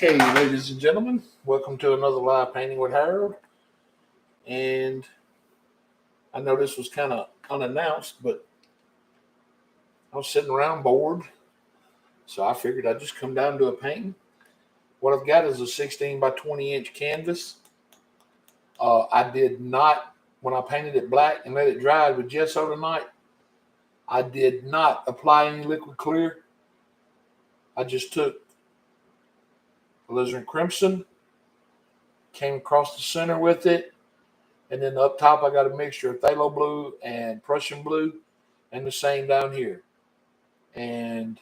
Okay, ladies and gentlemen, welcome to another live painting with Harold. And I know this was kind of unannounced, but I was sitting around bored, so I figured I'd just come down to a painting. What I've got is a 16 by 20 inch canvas. I did not, when I painted it black and let it dry with gesso tonight, I did not apply any liquid clear. I just took alizarin crimson, came across the center with it, and then up top I got a mixture of phthalo blue and Prussian blue, and the same down here. And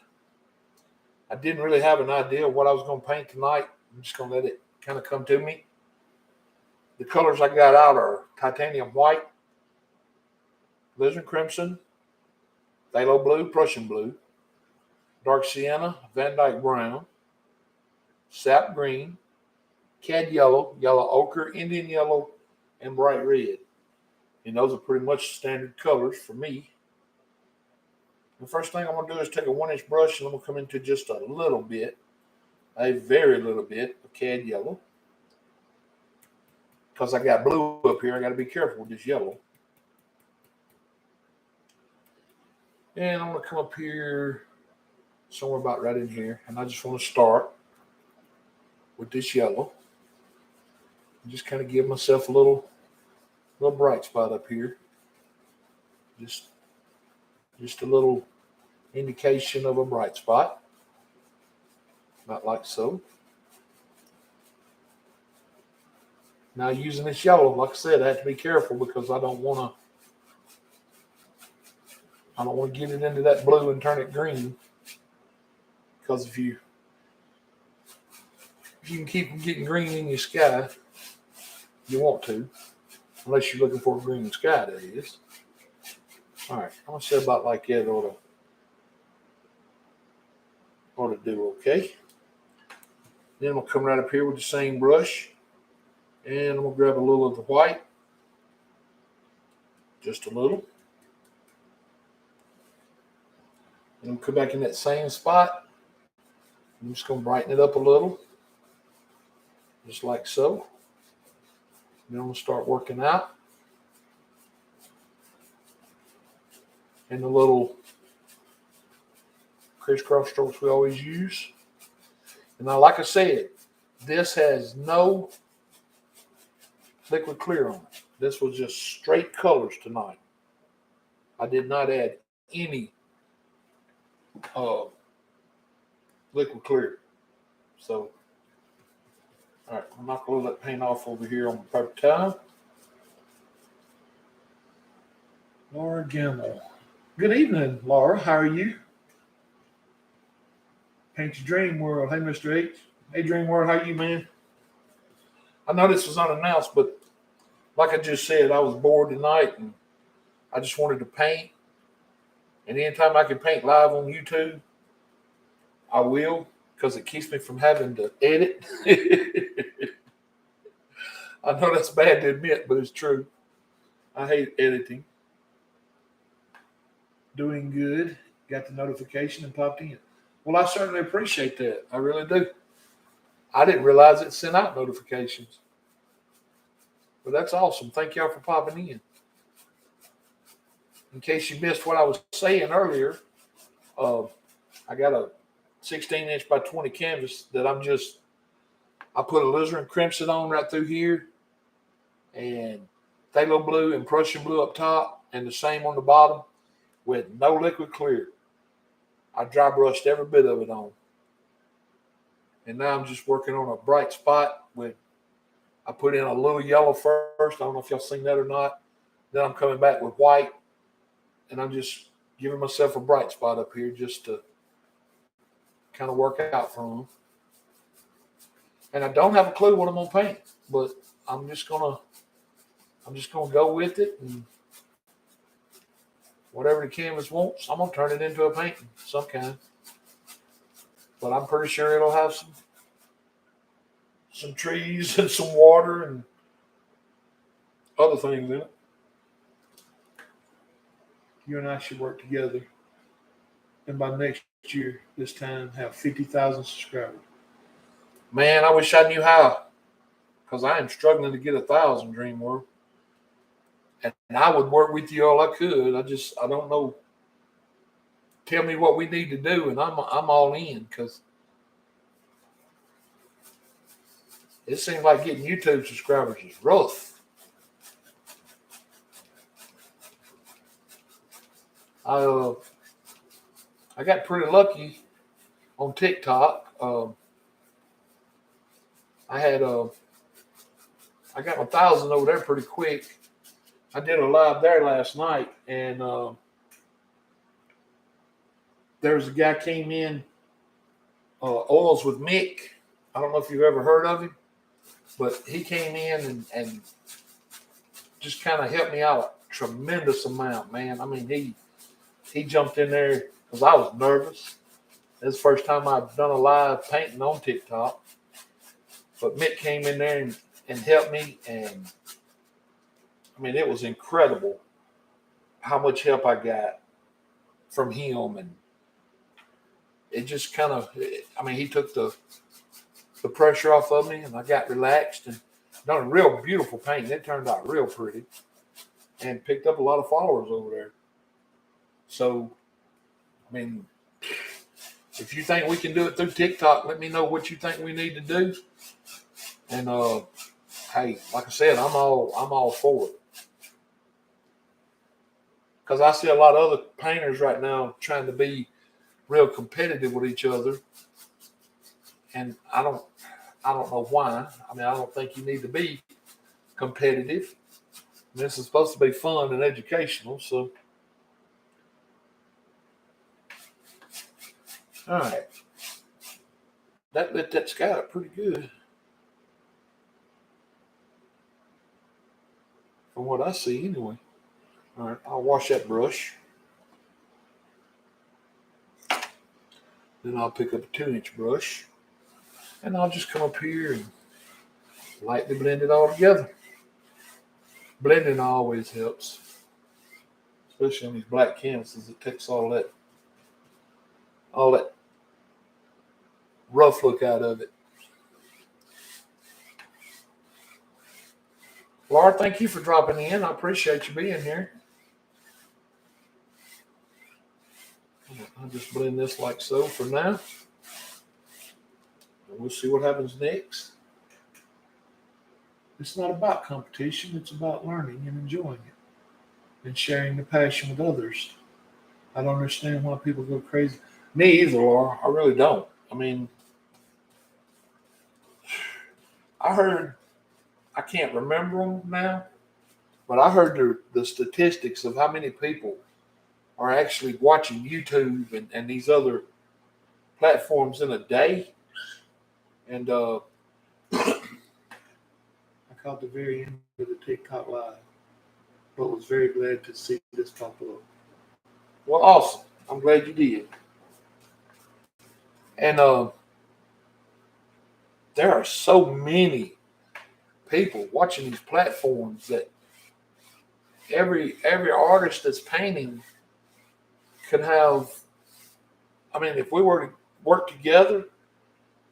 I didn't really have an idea of what I was going to paint tonight. I'm just going to let it kind of come to me. The colors I got out are titanium white, alizarin crimson, phthalo blue, Prussian blue, dark sienna, Van Dyke brown, sap green, cad yellow, yellow ochre, Indian yellow, and bright red. And those are pretty much standard colors for me. The first thing I'm going to do is take a 1-inch brush and I'm going to come into just a little bit, a very little bit of cad yellow. Because I got blue up here, I got to be careful with this yellow. And I'm going to come up here somewhere about right in here. And I just want to start with this yellow. Just kind of give myself a little bright spot up here. Just a little indication of a bright spot. Not like so. Now using this yellow, like I said, I have to be careful because I don't want to get it into that blue and turn it green. Because if you can keep from getting green in your sky, you want to. Unless you're looking for a green sky, that is. All right, I'm going to say about like that ought to do okay. Then I'm going to come right up here with the same brush. And I'm going to grab a little of the white. Just a little. And I'm going to come back in that same spot. I'm just going to brighten it up a little. Just like so. Then I'm going to start working out. And the little crisscross strokes we always use. And now, like I said, this has no liquid clear on it. This was just straight colors tonight. I did not add any liquid clear. So, all right, I'm not going to let paint off over here on the paper towel. Laura Gamble. Good evening, Laura. How are you? Paint Your Dream World. Hey, Mr. H. Hey, Dream World. How are you, man? I know this was unannounced, but like I just said, I was bored tonight and I just wanted to paint. And anytime I can paint live on YouTube, I will, because it keeps me from having to edit. I know that's bad to admit, but it's true. I hate editing. Doing good. Got the notification and popped in. Well, I certainly appreciate that. I really do. I didn't realize it sent out notifications. But that's awesome. Thank y'all for popping in. In case you missed what I was saying earlier, I got a 16-inch by 20 canvas that I put alizarin crimson on right through here, and phthalo blue and Prussian blue up top, and the same on the bottom with no liquid clear. I dry brushed every bit of it on. And now I'm just working on a bright spot with, I put in a little yellow first. I don't know if y'all seen that or not. Then I'm coming back with white. And I'm just giving myself a bright spot up here just to kind of work out from. And I don't have a clue what I'm gonna paint, but I'm just gonna go with it, and whatever the canvas wants, I'm gonna turn it into a painting of some kind. But I'm pretty sure it'll have some trees and some water and other things in it. You and I should work together, and by next year, this time, have 50,000 subscribers. Man, I wish I knew how, because I am struggling to get 1,000 Dream World, and I would work with you all I could. I don't know. Tell me what we need to do, and I'm all in because it seems like getting YouTube subscribers is rough. I uh, I got pretty lucky on TikTok. I had I got 1,000 over there pretty quick. I did a live there last night, and there was a guy came in, Oils with Mick. I don't know if you've ever heard of him, but he came in and just kind of helped me out a tremendous amount, man. I mean, he jumped in there because I was nervous. This is the first time I've done a live painting on TikTok. But Mick came in there and helped me, and I mean, it was incredible how much help I got from him, and it just kind of, I mean, he took the pressure off of me, and I got relaxed and done a real beautiful painting. It turned out real pretty, and picked up a lot of followers over there. So, I mean, if you think we can do it through TikTok, let me know what you think we need to do. And hey, like I said, I'm all for it. Because I see a lot of other painters right now trying to be real competitive with each other, and I don't know why. I mean, I don't think you need to be competitive. This is supposed to be fun and educational. So, all right, that lit that sky up pretty good from what I see, anyway. All right, I'll wash that brush. Then I'll pick up a 2-inch brush, and I'll just come up here and lightly blend it all together. Blending always helps, especially on these black canvases. It takes all that rough look out of it. Laura, thank you for dropping in. I appreciate you being here. I'll just blend this like so for now. And we'll see what happens next. It's not about competition. It's about learning and enjoying it and sharing the passion with others. I don't understand why people go crazy. Me either, Laura. I really don't. I mean, I heard, I can't remember them now, but I heard the statistics of how many people are actually watching YouTube and these other platforms in a day. And I caught the very end of the TikTok live, but was very glad to see this pop up. Well, awesome. I'm glad you did. And there are so many people watching these platforms that every artist that's painting could have. I mean, if we were to work together,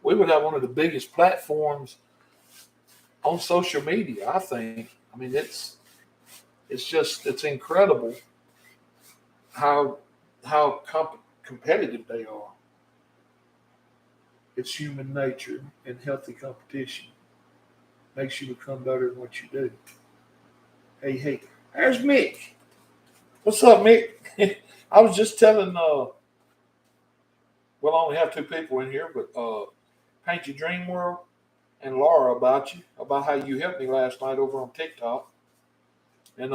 we would have one of the biggest platforms on social media. I think. I mean, it's incredible how competitive they are. It's human nature, and healthy competition makes you become better than what you do. Hey, there's Mick. What's up, Mick? I was just telling, we'll only have 2 people in here, but Paint Your Dream World and Laura about how you helped me last night over on TikTok. And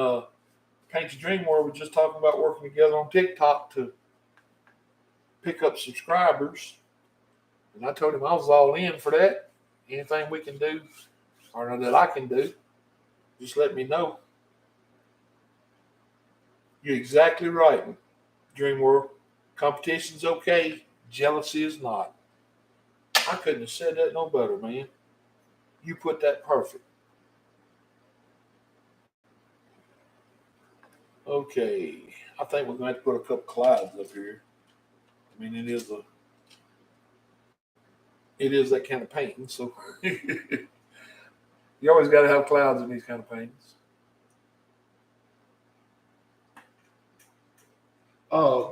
Paint Your Dream World was just talking about working together on TikTok to pick up subscribers. And I told him I was all in for that. Anything we can do, or that I can do, just let me know. You're exactly right, Dream World. Competition's okay. Jealousy is not. I couldn't have said that no better, man. You put that perfect. Okay. I think we're going to have to put a couple clouds up here. I mean, it is it is that kind of painting. So you always got to have clouds in these kind of paintings. Uh,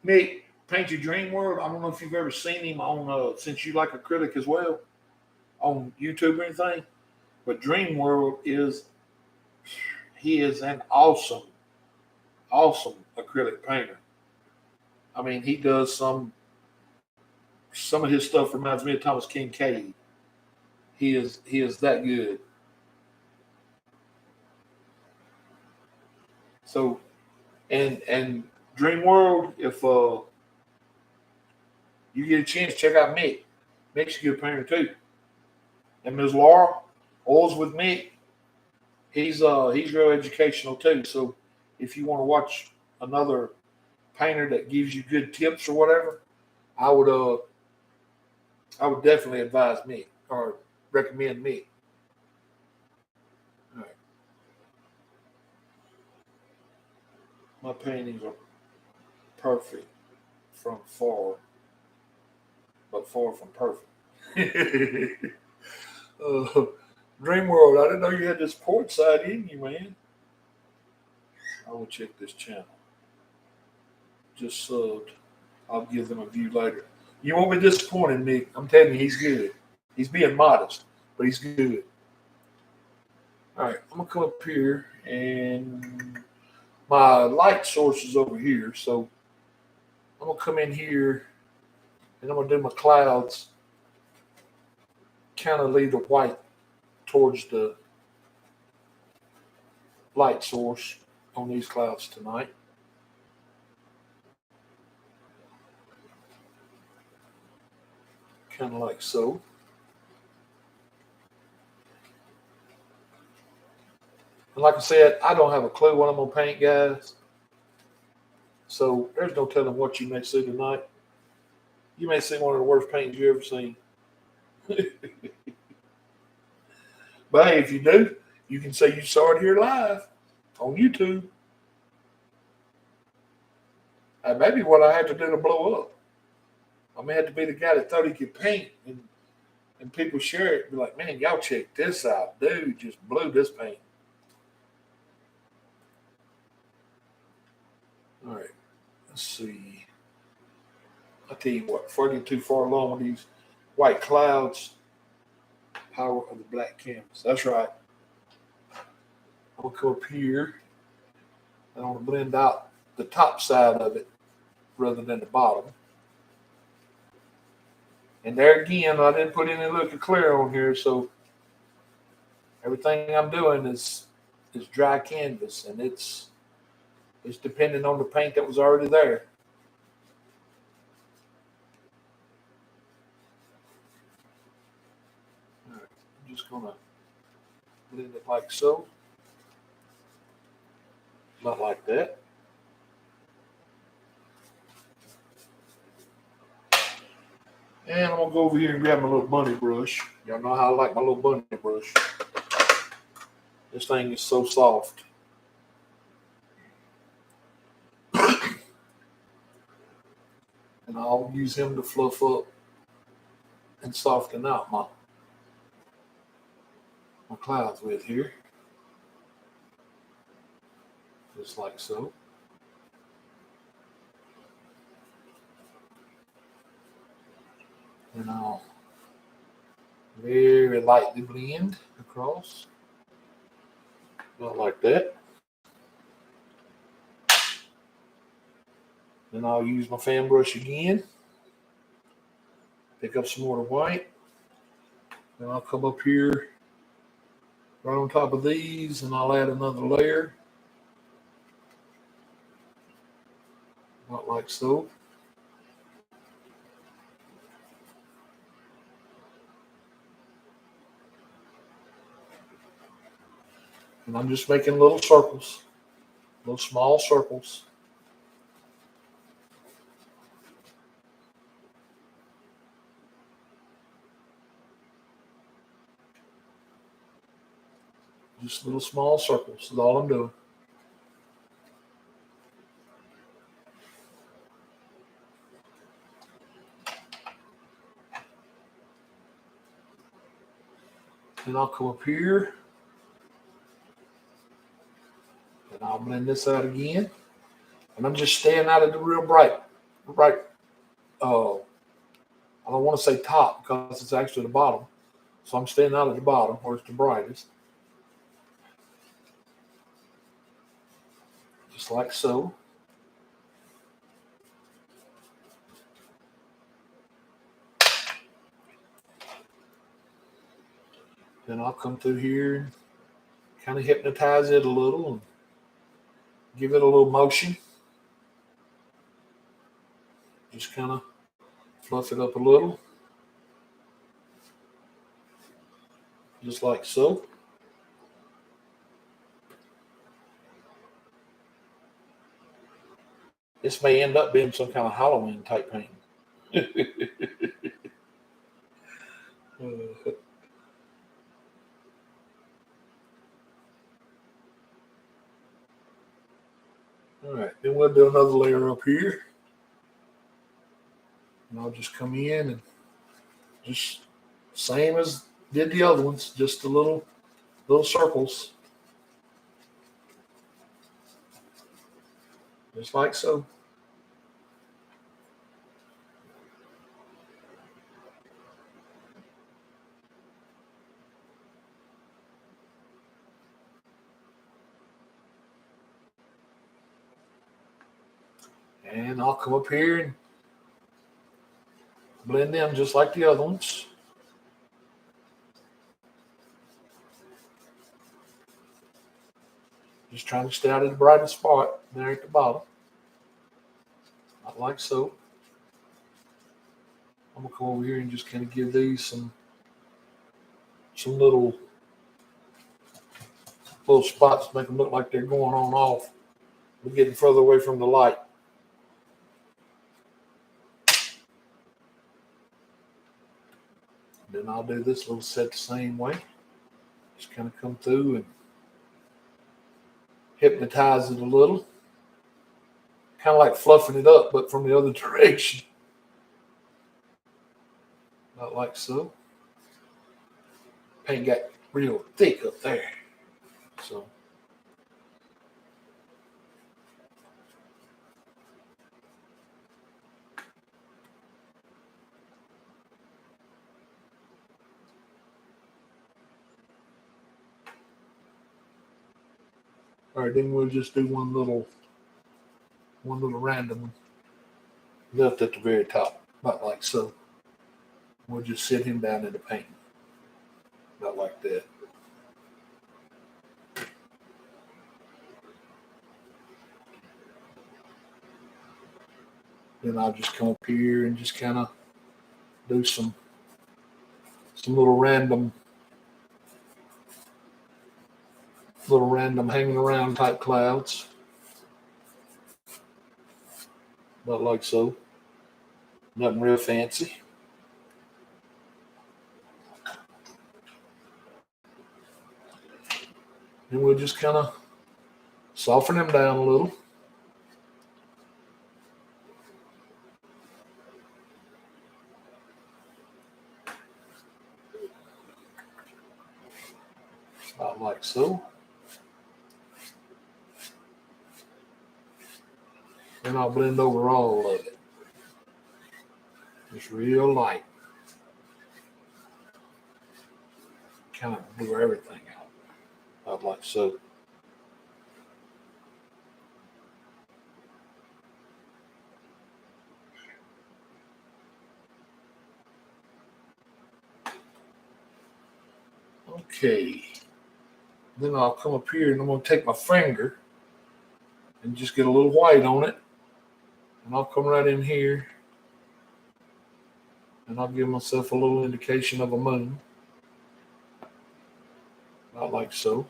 Nick, Paint Your Dream World. I don't know if you've ever seen him on, since you like acrylic as well, on YouTube or anything. But Dream World he is an awesome acrylic painter. I mean, he does some of his stuff reminds me of Thomas Kincaid. He is that good. So and Dream World, if you get a chance, check out Mick. Mick's a good painter too. And Ms. Laura, Oils with Mick, he's real educational too. So if you want to watch another painter that gives you good tips or whatever, I would uh I would definitely advise Mick or recommend Mick. All right. My paintings are perfect from far, but far from perfect. uh, Dream World, I didn't know you had this port side in you, man. I will check this channel. Just subbed. I'll give them a view later. You won't be disappointed, Nick. I'm telling you, he's good. He's being modest, but he's good. All right, I'm gonna come up here, and my light source is over here, so I'm gonna come in here, and I'm gonna do my clouds. Kind of leave the white towards the light source on these clouds tonight. Kind of like so. And like I said, I don't have a clue what I'm gonna paint, guys. So there's no telling what you may see tonight. You may see one of the worst paintings you ever seen. But hey, if you do, you can say you saw it here live on YouTube. And maybe what I had to do to blow up. I may have to be the guy that thought he could paint, and people share it and be like, man, y'all check this out. Dude just blew this paint. All right, let's see. I tell you what, before I get too far along with these white clouds, power of the black canvas. That's right. I'm gonna come up here and I'm gonna blend out the top side of it rather than the bottom. And there again, I didn't put any look of clear on here, so everything I'm doing is dry canvas, and it's depending on the paint that was already there. All right, I'm just gonna blend it like so, not like that. And I'm gonna go over here and grab my little bunny brush. Y'all know how I like my little bunny brush. This thing is so soft. And I'll use him to fluff up and soften out my clouds with here. Just like so. And I'll very lightly blend across. Not like that. Then I'll use my fan brush again. Pick up some more of the white. Then I'll come up here right on top of these and I'll add another layer. Not like so. And I'm just making little circles, little small circles. Just little small circles is all I'm doing. Then I'll come up here and I'll blend this out again. And I'm just staying out of the real bright, I don't want to say top because it's actually the bottom. So I'm staying out of the bottom where it's the brightest. Just like so. Then I'll come through here and kind of hypnotize it a little and give it a little motion. Just kind of fluff it up a little. Just like so. This may end up being some kind of Halloween type painting. All right, then we'll do another layer up here. And I'll just come in and just same as did the other ones, just the little circles. Just like so. And I'll come up here and blend them just like the other ones. Just trying to stay out of the brightest spot there at the bottom. Not like so. I'm gonna come over here and just kind of give these some little spots to make them look like they're going on off. We're getting further away from the light. Then I'll do this little set the same way. Just kind of come through and hypnotize it a little. Kind of like fluffing it up, but from the other direction. Not like so. Paint got real thick up there. So. All right, then we'll just do one little random left at the very top, about like so. We'll just sit him down in the paint, about like that. Then I'll just come up here and just kind of do some little random hanging around type clouds. About like so. Nothing real fancy. And we'll just kind of soften them down a little. About like so. And I'll blend over all of it. Just real light. Kind of blur everything out. About like so. Okay. Then I'll come up here and I'm going to take my finger and just get a little white on it. And I'll come right in here and I'll give myself a little indication of a moon. About like so.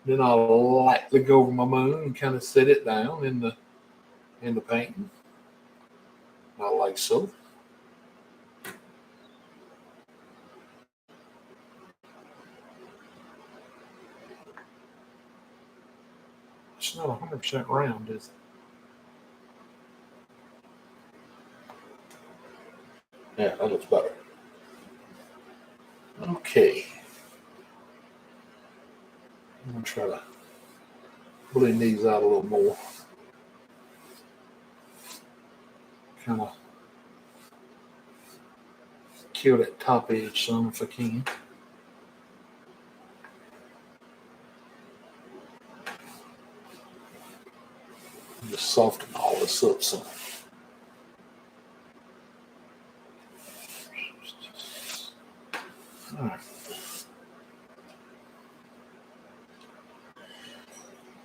Then I'll lightly go over my moon and kind of set it down in the painting. About like so. It's not 100% round, is it? Yeah, that looks better. Okay. I'm going to try to blend these out a little more. Kind of kill that top edge some if I can. Just soften all this up some. All right.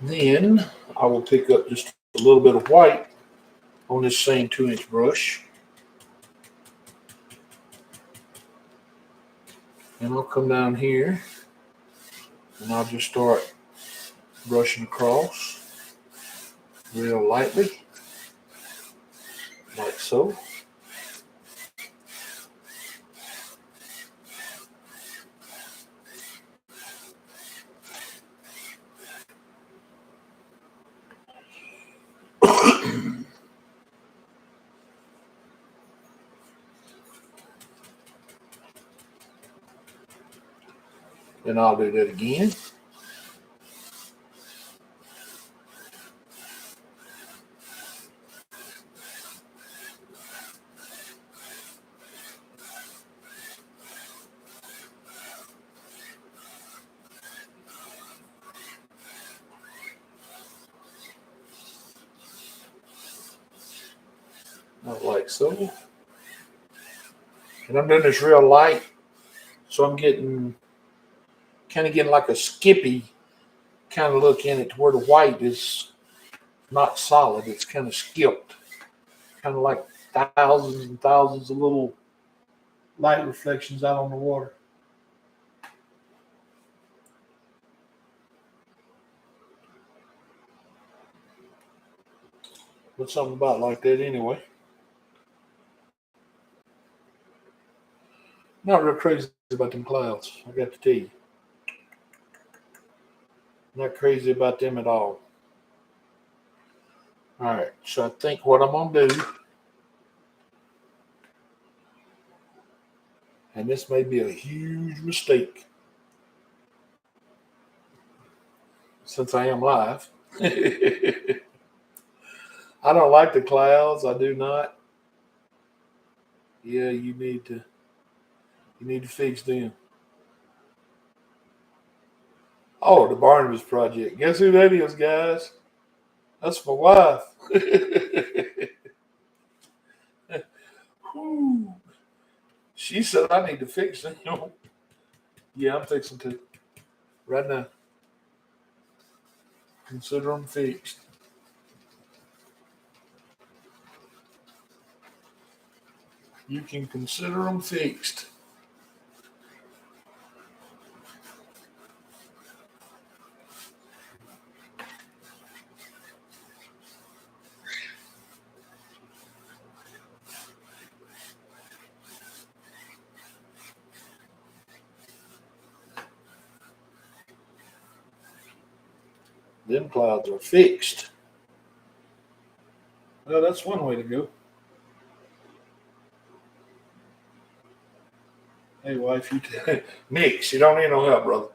Then I will pick up just a little bit of white on this same 2-inch brush. And I'll come down here and I'll just start brushing across real lightly, like so. Then I'll do that again. Like so. And I'm doing this real light, so I'm getting like a skippy kind of look in it to where the white is not solid. It's kind of skipped, kind of like thousands and thousands of little light reflections out on the water. But something about like that anyway. Not real crazy about them clouds, I got to tell you. Not crazy about them at all. All right, so I think what I'm going to do, and this may be a huge mistake since I am live. I don't like the clouds. I do not. Yeah, you need to fix them. Oh, the Barnabas Project. Guess who that is, guys? That's my wife. She said I need to fix them. Yeah, I'm fixing to. Right now. Consider them fixed. You can consider them fixed. Them clouds are fixed. Well, that's one way to go. Hey, wife, Nick, you don't need no help, brother.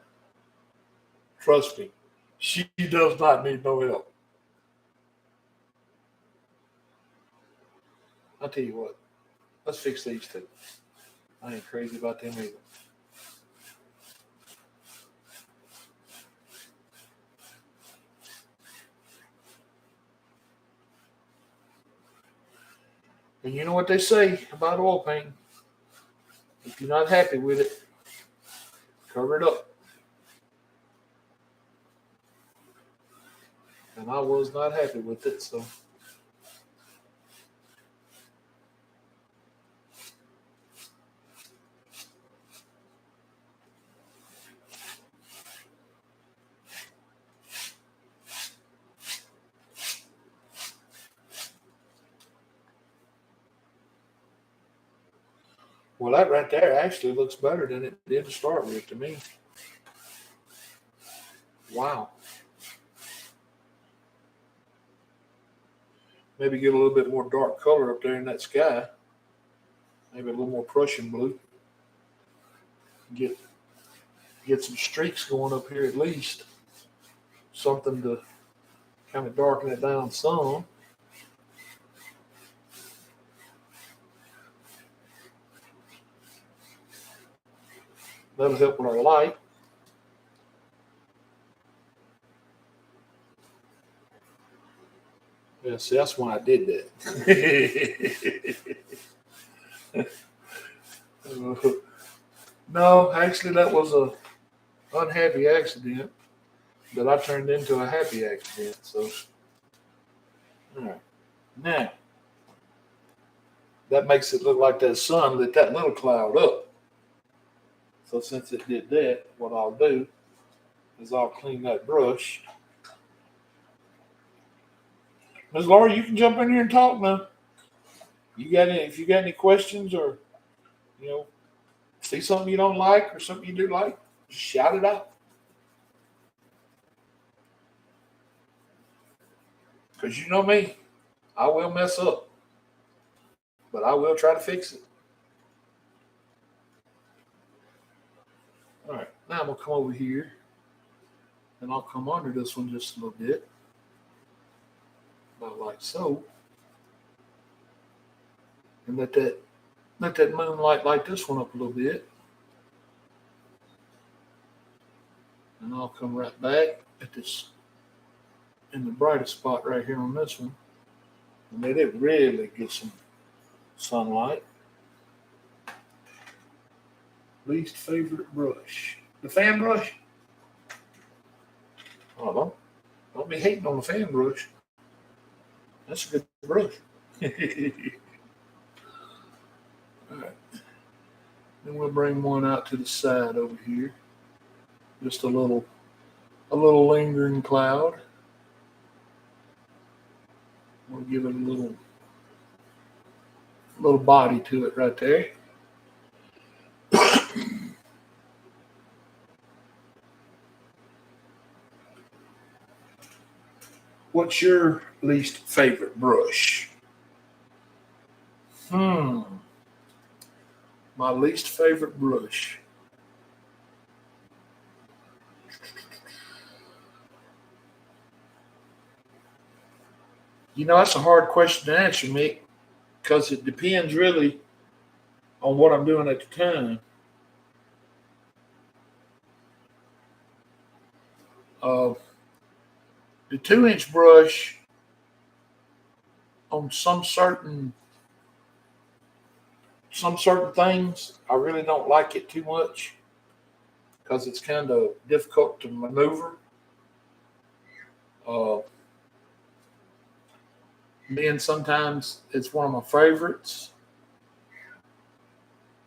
Trust me, she does not need no help. I'll tell you what. Let's fix these two. I ain't crazy about them either. And you know what they say about oil painting? If you're not happy with it, cover it up. And I was not happy with it, so. Well, that right there actually looks better than it did to start with to me. Wow. Maybe get a little bit more dark color up there in that sky. Maybe a little more Prussian blue. Get some streaks going up here at least. Something to kind of darken it down some. That'll help with our light. Yeah, see, that's why I did that. No, actually, that was a unhappy accident that I turned into a happy accident. So, all right. Now, that makes it look like that sun lit that little cloud up. So since it did that, what I'll do is I'll clean that brush. Ms. Laura, you can jump in here and talk now. If you got any questions or, see something you don't like or something you do like, just shout it out. Because you know me, I will mess up, but I will try to fix it. All right, now I'm going to come over here and I'll come under this one just a little bit. About like so. And let that moonlight light this one up a little bit. And I'll come right back at this in the brightest spot right here on this one. And let it really get some sunlight. Least favorite brush. The fan brush. Oh, don't be hating on the fan brush. That's a good brush. All right. Then we'll bring one out to the side over here. Just a little lingering cloud. We'll give it a little body to it right there. What's your least favorite brush? My least favorite brush. That's a hard question to answer, Mick, because it depends really on what I'm doing at the time. The 2-inch brush on some certain things, I really don't like it too much because it's kind of difficult to maneuver. Then sometimes it's one of my favorites.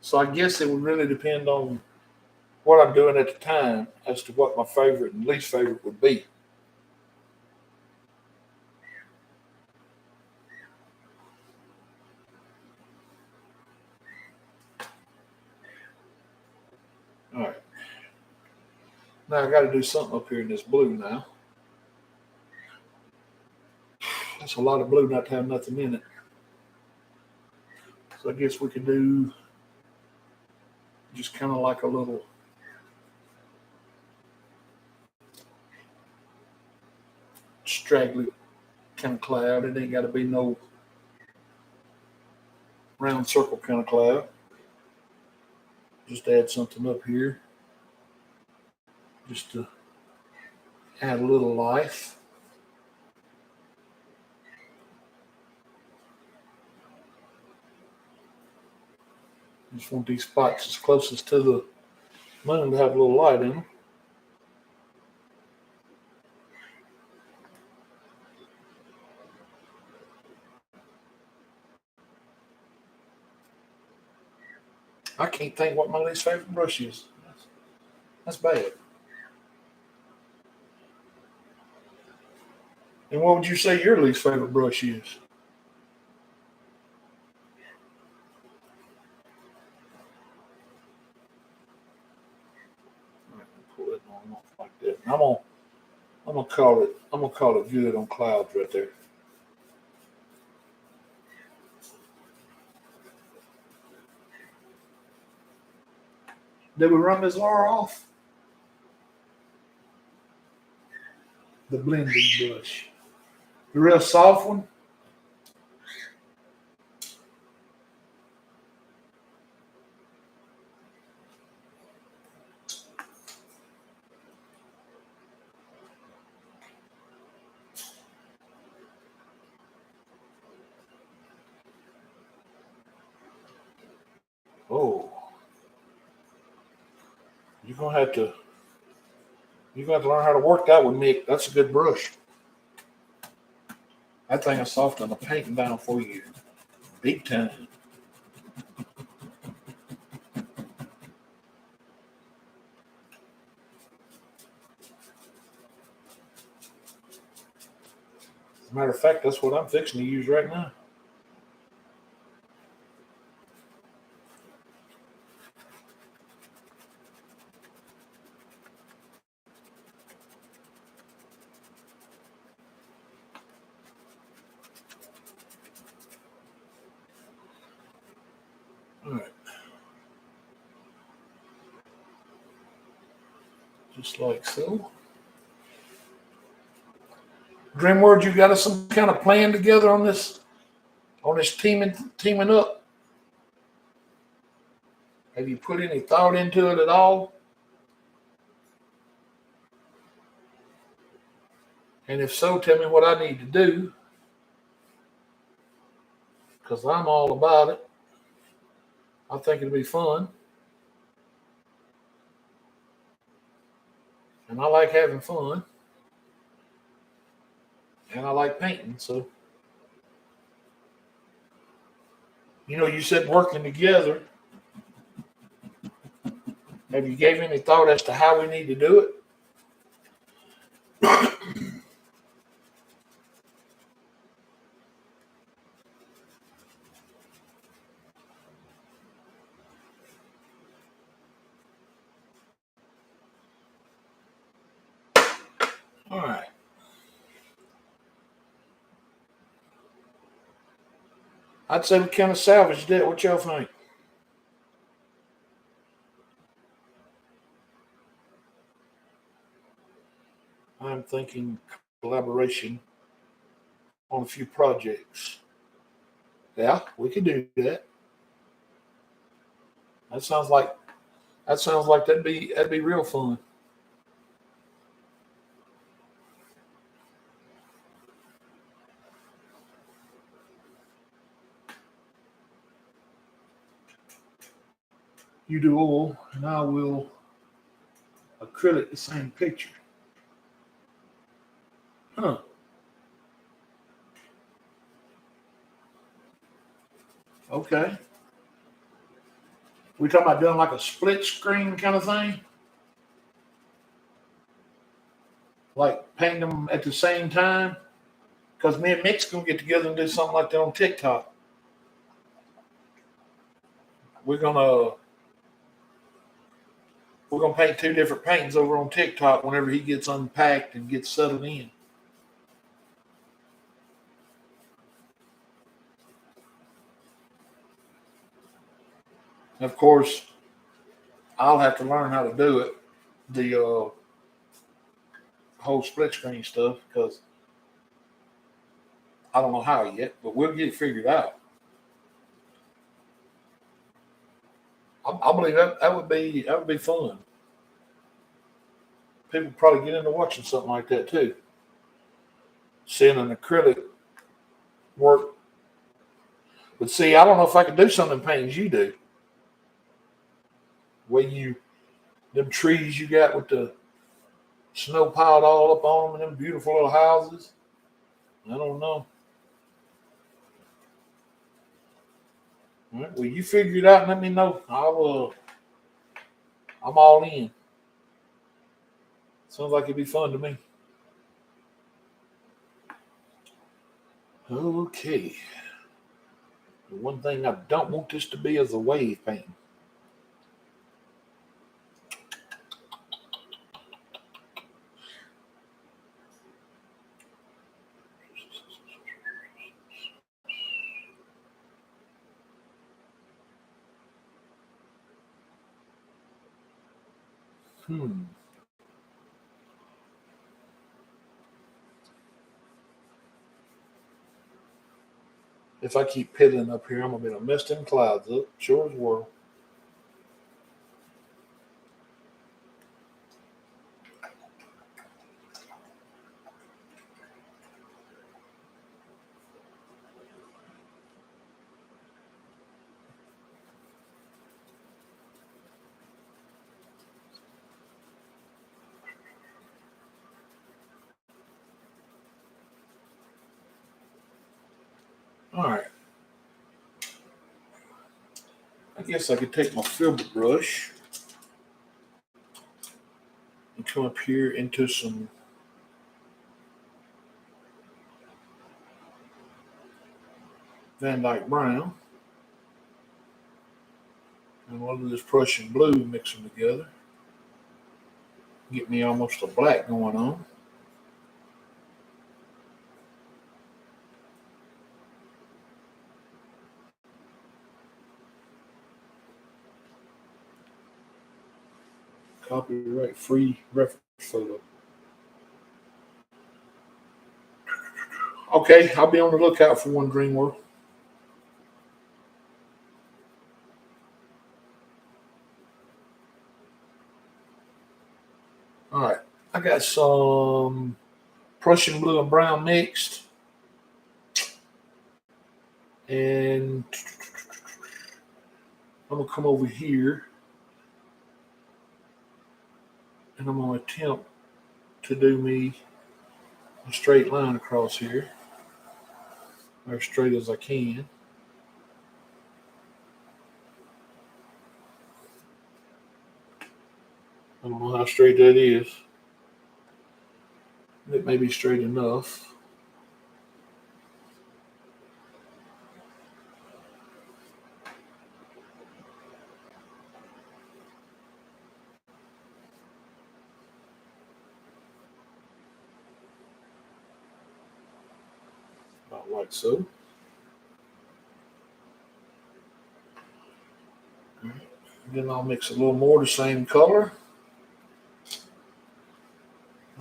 So I guess it would really depend on what I'm doing at the time as to what my favorite and least favorite would be. All right. Now I got to do something up here in this blue now. That's a lot of blue not to have nothing in it. So I guess we could do just kind of like a little straggly kind of cloud. It ain't got to be no round circle kind of cloud. Just add something up here just to add a little life. Just want these spots as closest to the moon to have a little light in them. I can't think what my least favorite brush is. That's bad. And what would you say your least favorite brush is? Pull it on off like that. And I'm gonna call it good on clouds right there. Did we run this R off? The blending brush. The real soft one. Oh. You're gonna have to learn how to work that with Mick. That's a good brush. That thing is softening the painting down for you. Big time. As a matter of fact, that's what I'm fixing to use right now. All right. Just like so. Dreamworld, you got us some kind of plan together on this teaming up? Have you put any thought into it at all? And if so, tell me what I need to do, because I'm all about it. I think it'll be fun. And I like having fun. And I like painting. So, you said working together. Have you gave any thought as to how we need to do it? All right. I'd say we kind of salvaged it. What y'all think? I'm thinking collaboration on a few projects. Yeah, we could do that. That sounds like that'd be real fun. You do oil, and I will acrylic the same picture. Huh. Okay. We talking about doing like a split screen kind of thing? Like painting them at the same time? Because me and Mick's gonna get together and do something like that on TikTok. We're gonna we're gonna paint two different paintings over on TikTok whenever he gets unpacked and gets settled in. And of course, I'll have to learn how to do it, the whole split screen stuff, because I don't know how yet, but we'll get it figured out. I believe that would be fun. People probably get into watching something like that too. Seeing an acrylic work. But see, I don't know if I could do some of them paintings you do. Where them trees you got with the snow piled all up on them and them beautiful little houses. I don't know. All right, well, you figure it out and let me know. I'm all in. Sounds like it'd be fun to me. Okay. The one thing I don't want this to be is a wave painting. If I keep piddling up here, I'm gonna be able to mess them clouds up. Sure as world. All right. I guess I could take my filbert brush and come up here into some Van Dyke Brown and a little of this Prussian blue, mix them together. Get me almost a black going on. Copyright free reference photo. Okay, I'll be on the lookout for one, Dream World. All right, I got some Prussian blue and brown mixed, and I'm gonna come over here and I'm gonna attempt to do me a straight line across here, or as straight as I can. I don't know how straight that is. It may be straight enough. About like so. Then I'll mix a little more the same color.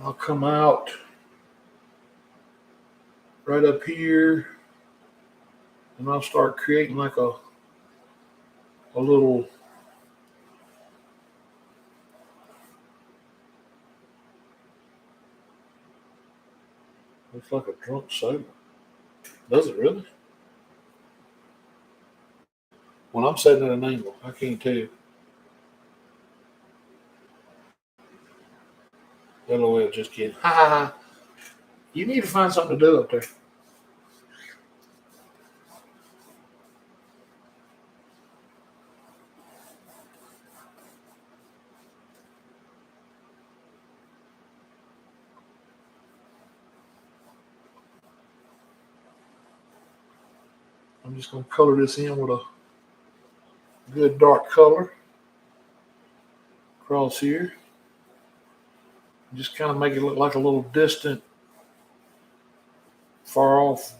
I'll come out right up here and I'll start creating like a little looks like a drunk soda. Does it really? When I'm setting at an angle, I can't tell. LOL, just kidding. Ha ha ha. You need to find something to do up there. I'm just going to color this in with a good dark color across here. Just kind of make it look like a little distant, far off,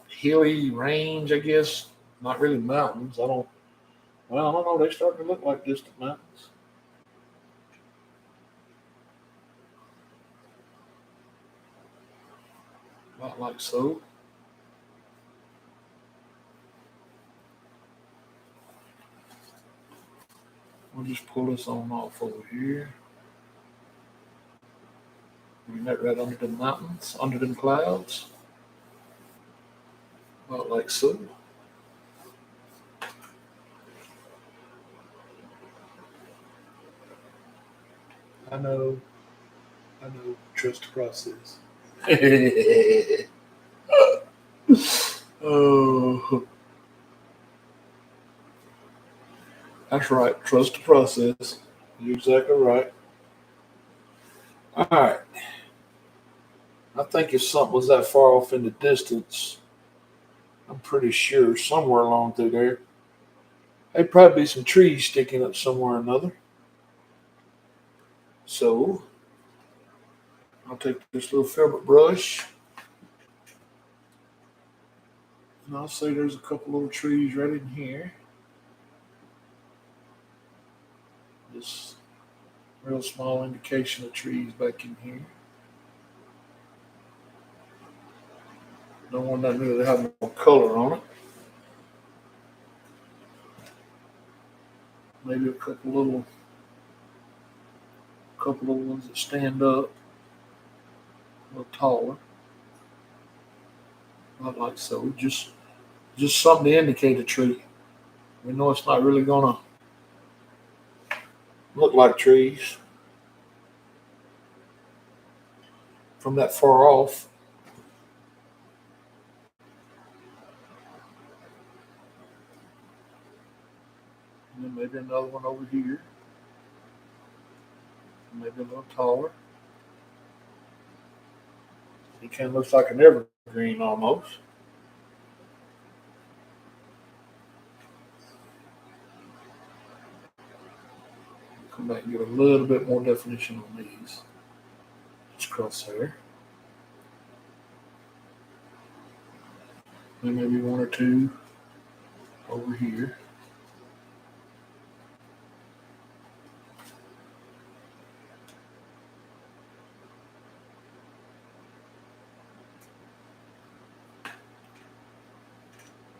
hilly range, I guess. Not really mountains. I don't know. They start to look like distant mountains. About like so. I'll just pull this on off over here. Bring that right under the mountains, under them clouds. About like so. I know. Trust the process. Oh, that's right. Trust the process. You're exactly right. All right. I think if something was that far off in the distance, I'm pretty sure somewhere along through there, there'd probably be some trees sticking up somewhere or another. So I'll take this little filbert brush and I'll say there's a couple little trees right in here. Real small indication of trees back in here. Don't want that really to have no color on it. Maybe a couple of ones that stand up a little taller. Not like so. Just something to indicate a tree. We know it's not really gonna look like trees from that far off. And then maybe another one over here. Maybe a little taller. He kind of looks like an evergreen almost. Come back and get a little bit more definition on these. Just crosshair. Then maybe one or two over here.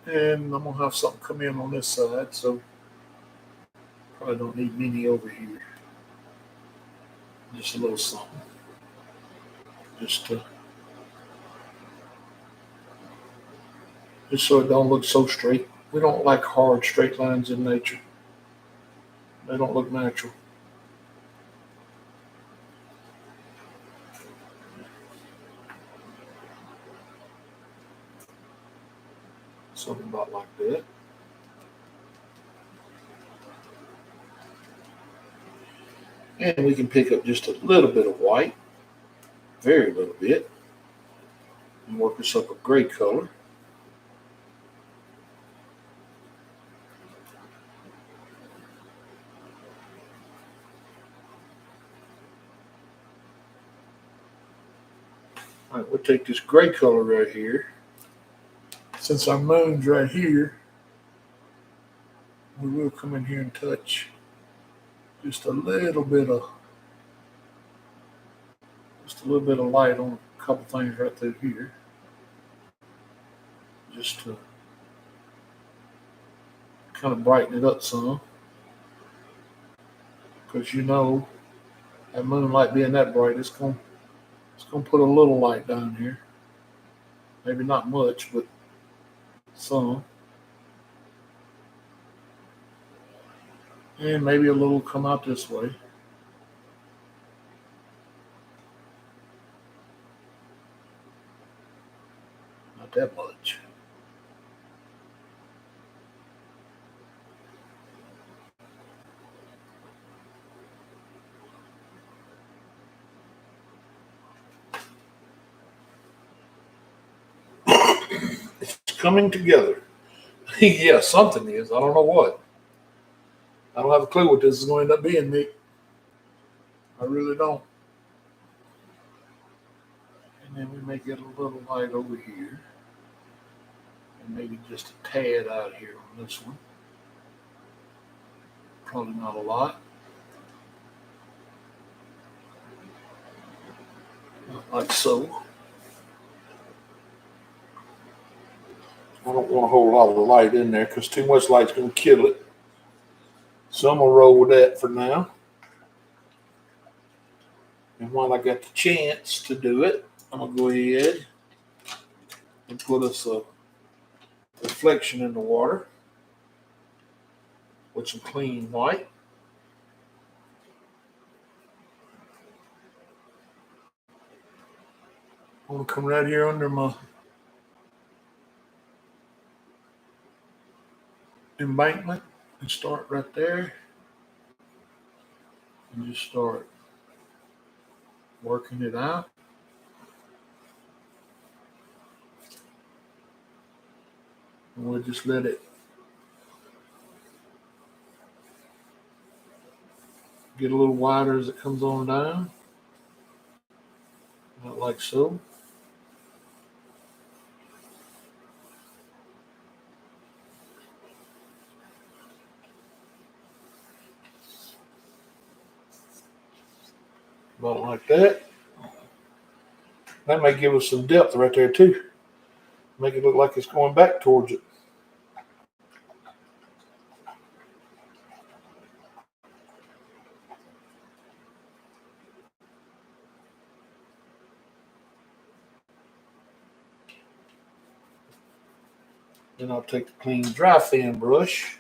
And I'm gonna have something come in on this side, so probably don't need many over here. Just a little something. Just so it don't look so straight. We don't like hard straight lines in nature. They don't look natural. Something about like that. And we can pick up just a little bit of white, very little bit, and work us up a gray color. All right, we'll take this gray color right here. Since our moon's right here, we will come in here and touch just a little bit of light on a couple things right through here, just to kind of brighten it up some. Because you know, that moonlight being that bright, it's gonna put a little light down here. Maybe not much, but some. And maybe a little come out this way. Not that much. It's coming together. Yeah, something is. I don't know what. I don't have a clue what this is going to end up being, Nick. I really don't. And then we may get a little light over here. And maybe just a tad out here on this one. Probably not a lot. Not like so. I don't want a whole lot of light in there because too much light's going to kill it. So I'm going to roll with that for now. And while I got the chance to do it, I'm going to go ahead and put us a reflection in the water with some clean white. I'm going to come right here under my embankment and start right there. And just start working it out. And we'll just let it get a little wider as it comes on down. Not like so. About like that. That may give us some depth right there too. Make it look like it's going back towards it. Then I'll take the clean dry fin brush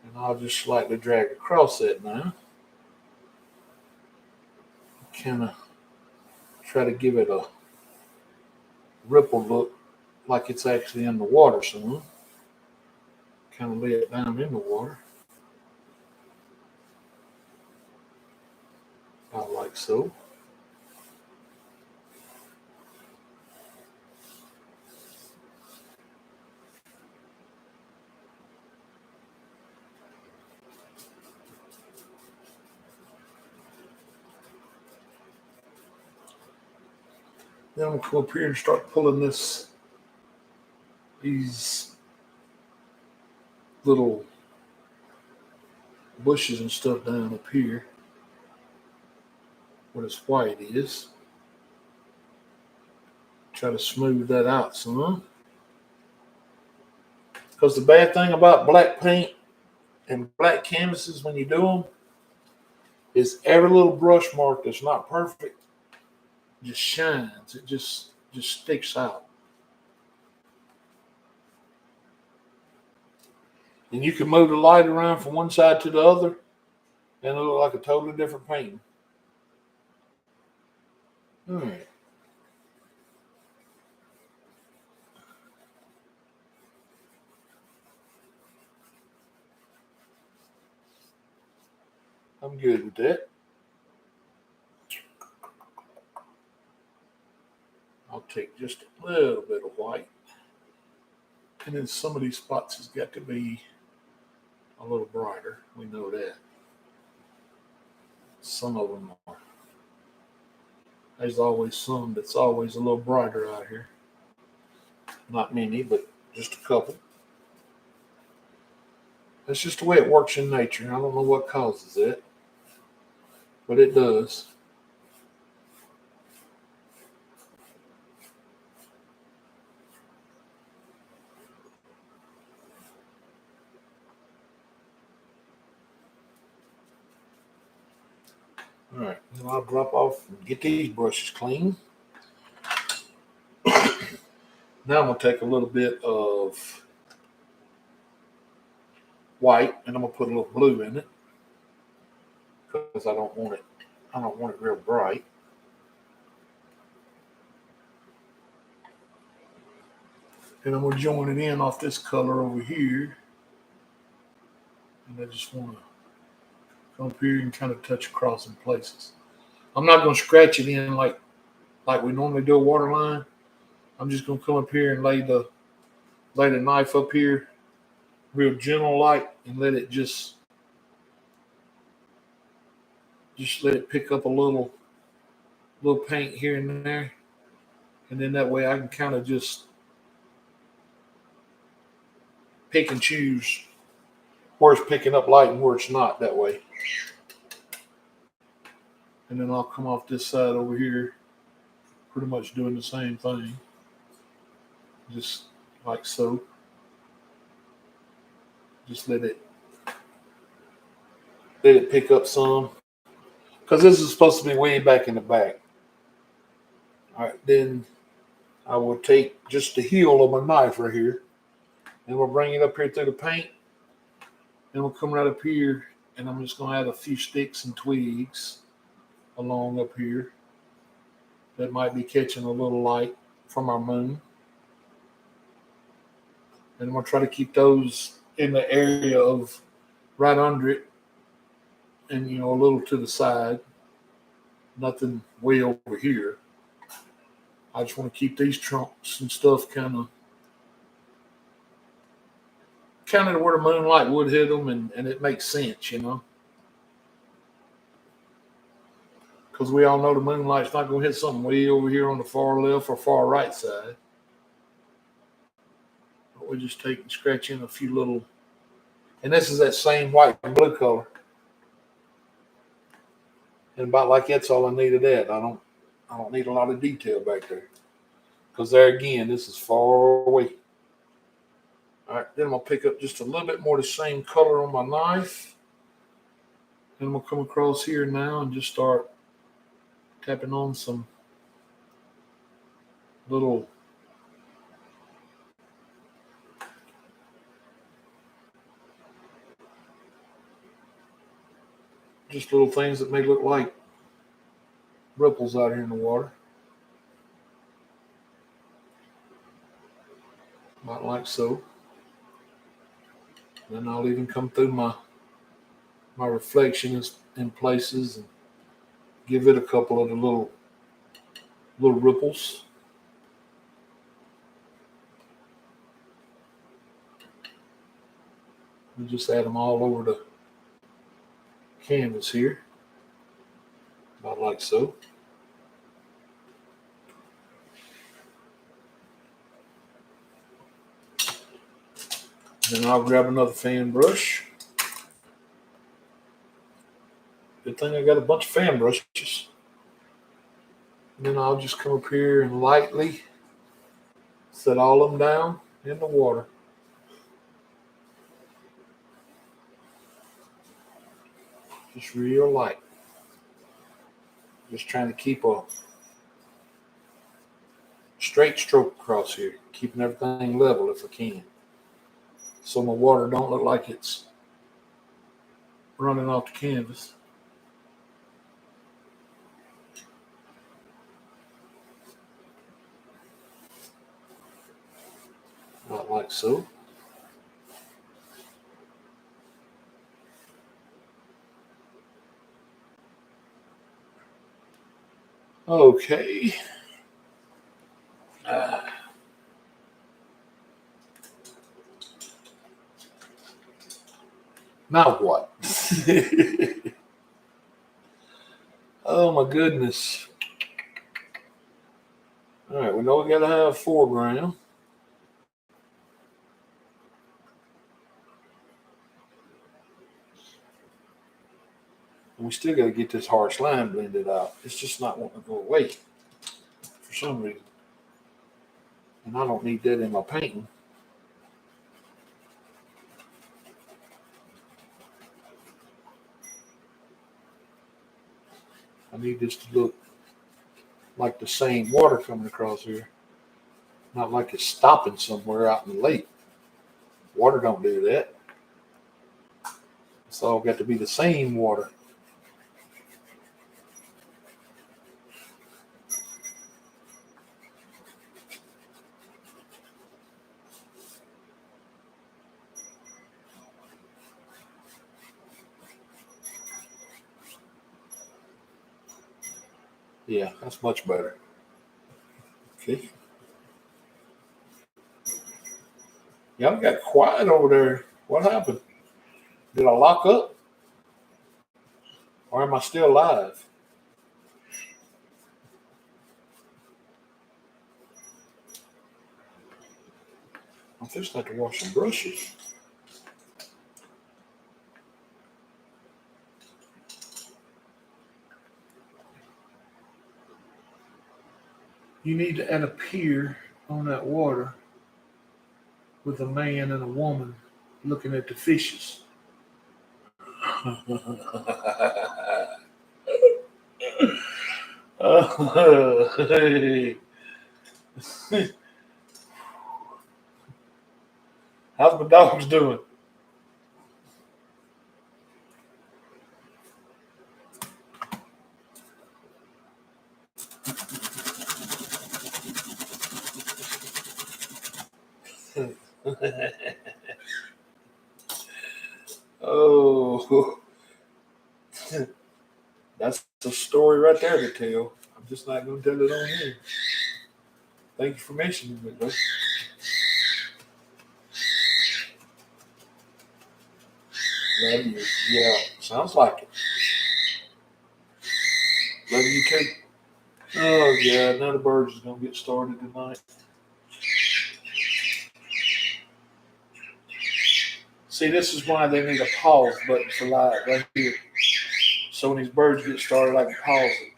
and I'll just slightly drag across that now. Kind of try to give it a ripple look like it's actually in the water some. Kind of lay it down in the water. About like so. Then I'm going to come up here and start pulling these little bushes and stuff down up here where this white is. Try to smooth that out some. Because the bad thing about black paint and black canvases when you do them is every little brush mark that's not perfect just shines. It just sticks out. And you can move the light around from one side to the other and it look like a totally different painting. All right. I'm good with that. I'll take just a little bit of white. And then some of these spots has got to be a little brighter. We know that. Some of them are. There's always some that's always a little brighter out here. Not many, but just a couple. That's just the way it works in nature. I don't know what causes it, but it does. All right, then I'll drop off and get these brushes clean. Now I'm going to take a little bit of white and I'm going to put a little blue in it because I don't want it real bright. And I'm going to join it in off this color over here. And I just want to come up here and kind of touch across in places. I'm not going to scratch it in like we normally do a water line. I'm just going to come up here and lay the knife up here real gentle like and let it just let it pick up a little paint here and there. And then that way I can kind of just pick and choose where it's picking up light and where it's not that way. And then I'll come off this side over here, pretty much doing the same thing. Just like so. Just let it pick up some. Because this is supposed to be way back in the back. All right, then I will take just the heel of my knife right here. And we'll bring it up here through the paint. And we'll come right up here. And I'm just going to add a few sticks and twigs along up here that might be catching a little light from our moon. And I'm going to try to keep those in the area of right under it and, a little to the side. Nothing way over here. I just want to keep these trunks and stuff kind of where the moonlight would hit them and it makes sense, Because we all know the moonlight's not going to hit something way over here on the far left or far right side. But we just take and scratch in a few little, and this is that same white and blue color. And about like that's all I needed that. I don't need a lot of detail back there. Because there again, this is far away. All right, then I'm going to pick up just a little bit more of the same color on my knife. Then I'm going to come across here now and just start tapping on some little just little things that may look like ripples out here in the water. About like so. Then I'll even come through my reflection in places and give it a couple of the little ripples. We just add them all over the canvas here, about like so. Then I'll grab another fan brush. Good thing I got a bunch of fan brushes. And then I'll just come up here and lightly set all of them down in the water. Just real light. Just trying to keep a straight stroke across here, keeping everything level if I can. So my water don't look like it's running off the canvas. Not like so. Okay. Now what? Oh my goodness. All right, we know we gotta have foreground. And we still gotta get this harsh line blended out. It's just not wanting to go away for some reason. And I don't need that in my painting. I need this to look like the same water coming across here. Not like it's stopping somewhere out in the lake. Water don't do that. It's all got to be the same water. Yeah, that's much better. Okay. Y'all got quiet over there. What happened? Did I lock up? Or am I still live? I'm just have to wash some brushes. You need to add a pier on that water with a man and a woman looking at the fishes. How's my dogs doing? Oh, that's a story right there to tell. I'm just not going to tell it on here. Thank you for mentioning it, though. Love you. Yeah, sounds like it. Love you too. Oh, yeah, another bird is going to get started tonight. See, this is why they need a pause button for live right here. So when these birds get started, I can pause it.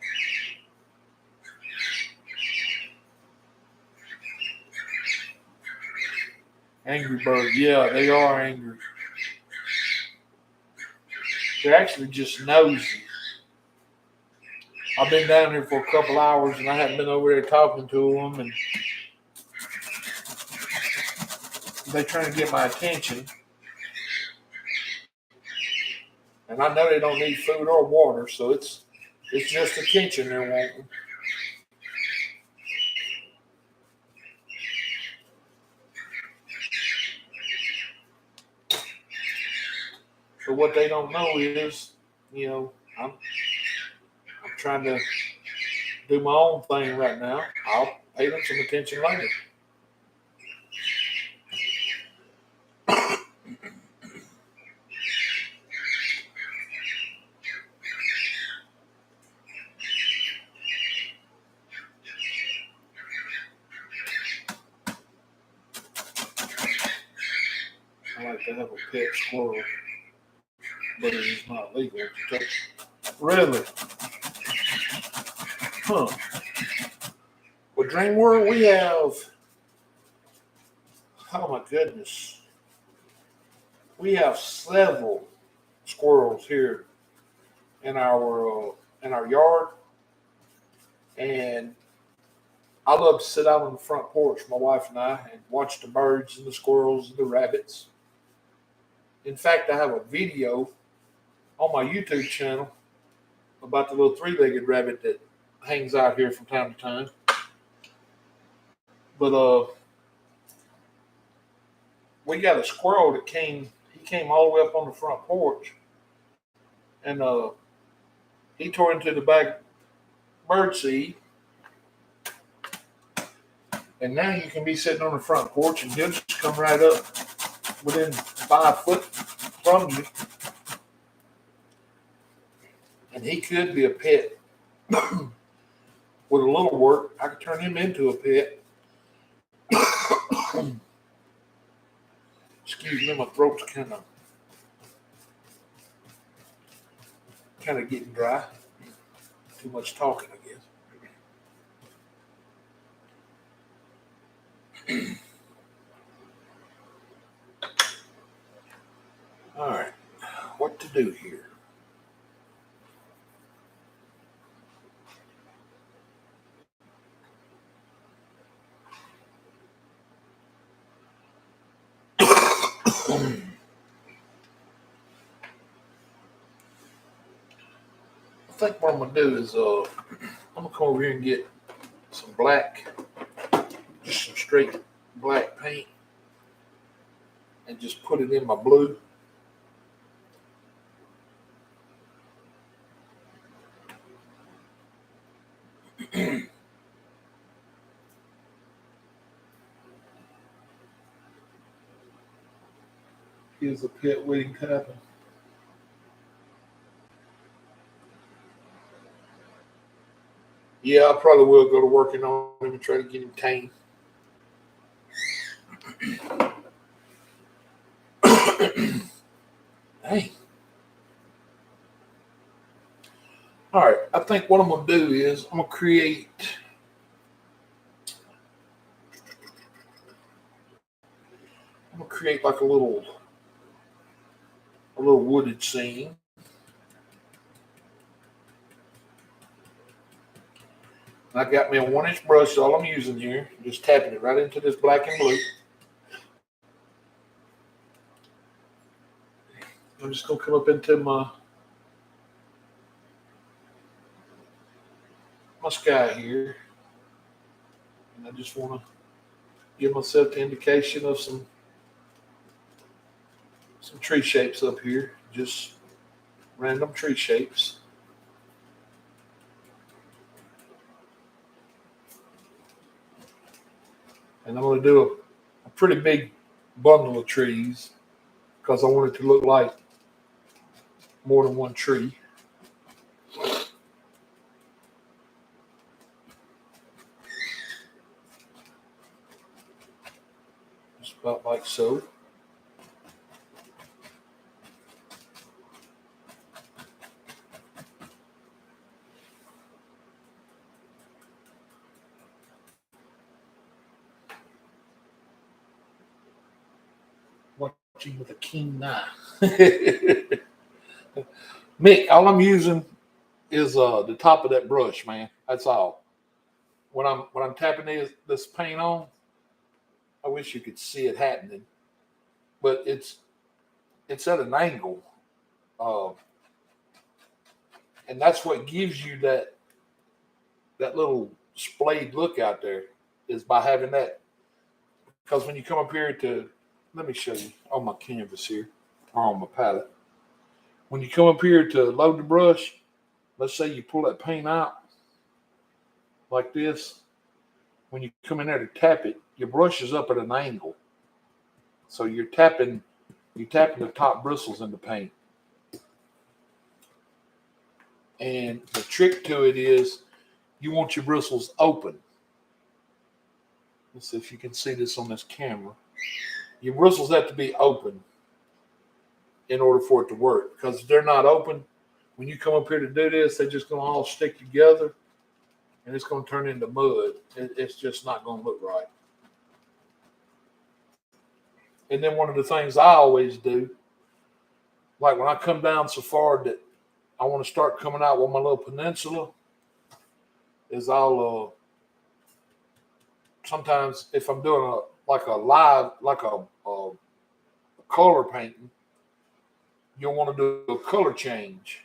Angry bird. Yeah, they are angry. They're actually just nosy. I've been down here for a couple hours and I haven't been over there talking to them, and they're trying to get my attention. And I know they don't need food or water, so it's just attention they're wanting. So what they don't know is, I'm trying to do my own thing right now. I'll pay them some attention later. I like to have a pet squirrel, but it is not legal to take. Really? Huh. Well, Dream World, we have, oh my goodness, we have several squirrels here in our yard, and I love to sit out on the front porch, my wife and I, and watch the birds and the squirrels and the rabbits. In fact, I have a video on my YouTube channel about the little three-legged rabbit that hangs out here from time to time. But we got a squirrel that he came all the way up on the front porch, and he tore into the back bird seed. And now you can be sitting on the front porch and he'll just come right up within 5 foot from you. And he could be a pet. With a little work, I could turn him into a pet. Excuse me, my throat's kind of getting dry. Too much talking, I guess. All right, what to do here? I think what I'm gonna do is I'm gonna come over here and get some black, just some straight black paint, and just put it in my blue. Here's a pet waiting to happen. Yeah, I probably will go to working on him and try to get him tame. Hey. All right, I think what I'm going to do is I'm going to create like a little wooded scene. I got me a 1-inch brush, all I'm using here, just tapping it right into this black and blue. I'm just going to come up into my sky here. And I just want to give myself the indication of some tree shapes up here. Just random tree shapes. And I'm going to do a pretty big bundle of trees because I want it to look like more than one tree. Just about like so. you with a keen eye. Mick, all I'm using is the top of that brush, man. That's all. When I'm tapping this paint on, I wish you could see it happening, but it's at an angle, uh, and that's what gives you that little splayed look out there is by having that. Because when you come up here to, let me show you on my canvas here or on my palette. When you come up here to load the brush, let's say you pull that paint out like this. When you come in there to tap it, your brush is up at an angle. So you're tapping the top bristles in the paint. And the trick to it is you want your bristles open. Let's see if you can see this on this camera. Your bristles have to be open in order for it to work. Because if they're not open, when you come up here to do this, they're just going to all stick together and it's going to turn into mud. It's just not going to look right. And then one of the things I always do, like when I come down so far that I want to start coming out with my little peninsula, is I'll sometimes if I'm doing a color painting, you'll want to do a color change.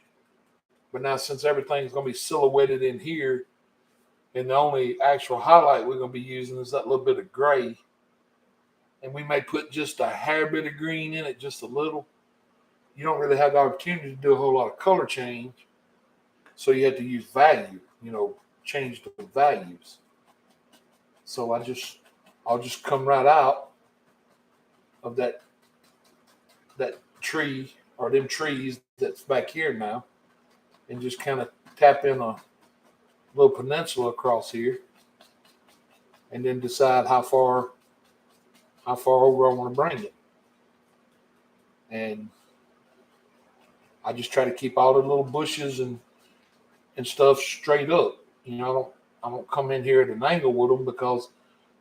But now since everything's going to be silhouetted in here, and the only actual highlight we're going to be using is that little bit of gray, and we may put just a hair bit of green in it, just a little. You don't really have the opportunity to do a whole lot of color change. So you have to use value, change the values. So I'll just come right out of that tree or them trees that's back here now and just kind of tap in a little peninsula across here and then decide how far over I want to bring it. And I just try to keep all the little bushes and stuff straight up. I don't come in here at an angle with them because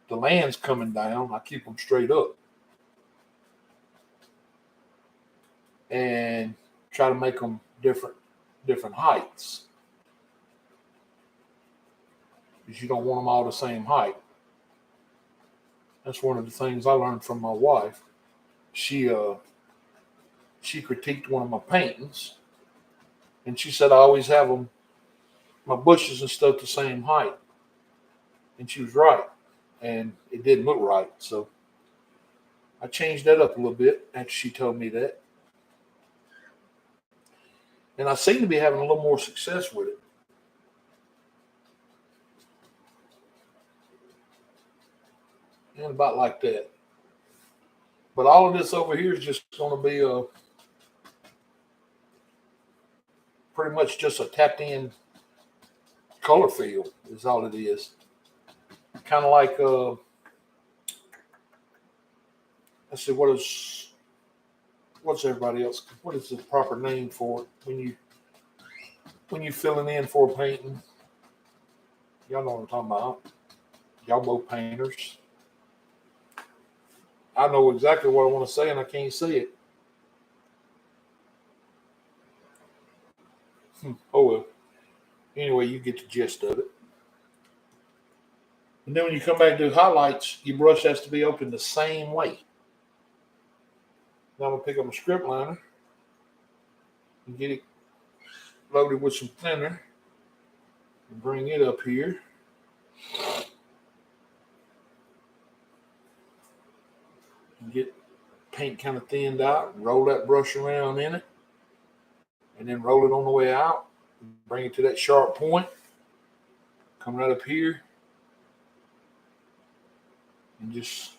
the land's coming down. I keep them straight up and try to make them different heights because you don't want them all the same height. That's one of the things I learned from my wife. She critiqued one of my paintings, and she said I always have them, my bushes and stuff, the same height. And she was right, and it didn't look right. So I changed that up a little bit after she told me that. And I seem to be having a little more success with it. And about like that. But all of this over here is just going to be pretty much just a tapped in color field is all it is. Kind of like, let's see, what's everybody else? What is the proper name for it when you filling in for a painting? Y'all know what I'm talking about. Y'all both painters. I know exactly what I want to say and I can't say it. Oh well. Anyway, you get the gist of it. And then when you come back to do highlights, your brush has to be open the same way. Now I'm going to pick up my script liner and get it loaded with some thinner and bring it up here. And get paint kind of thinned out, roll that brush around in it, and then roll it on the way out. Bring it to that sharp point. Come right up here and just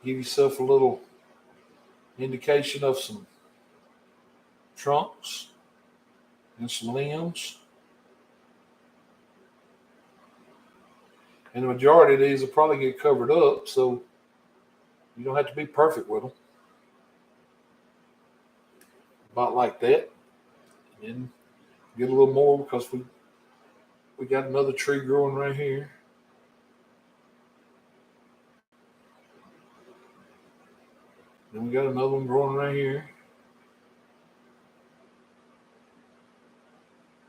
give yourself a little indication of some trunks and some limbs. And the majority of these will probably get covered up, so you don't have to be perfect with them. About like that. And then get a little more because we got another tree growing right here. Then And we got another one growing right here.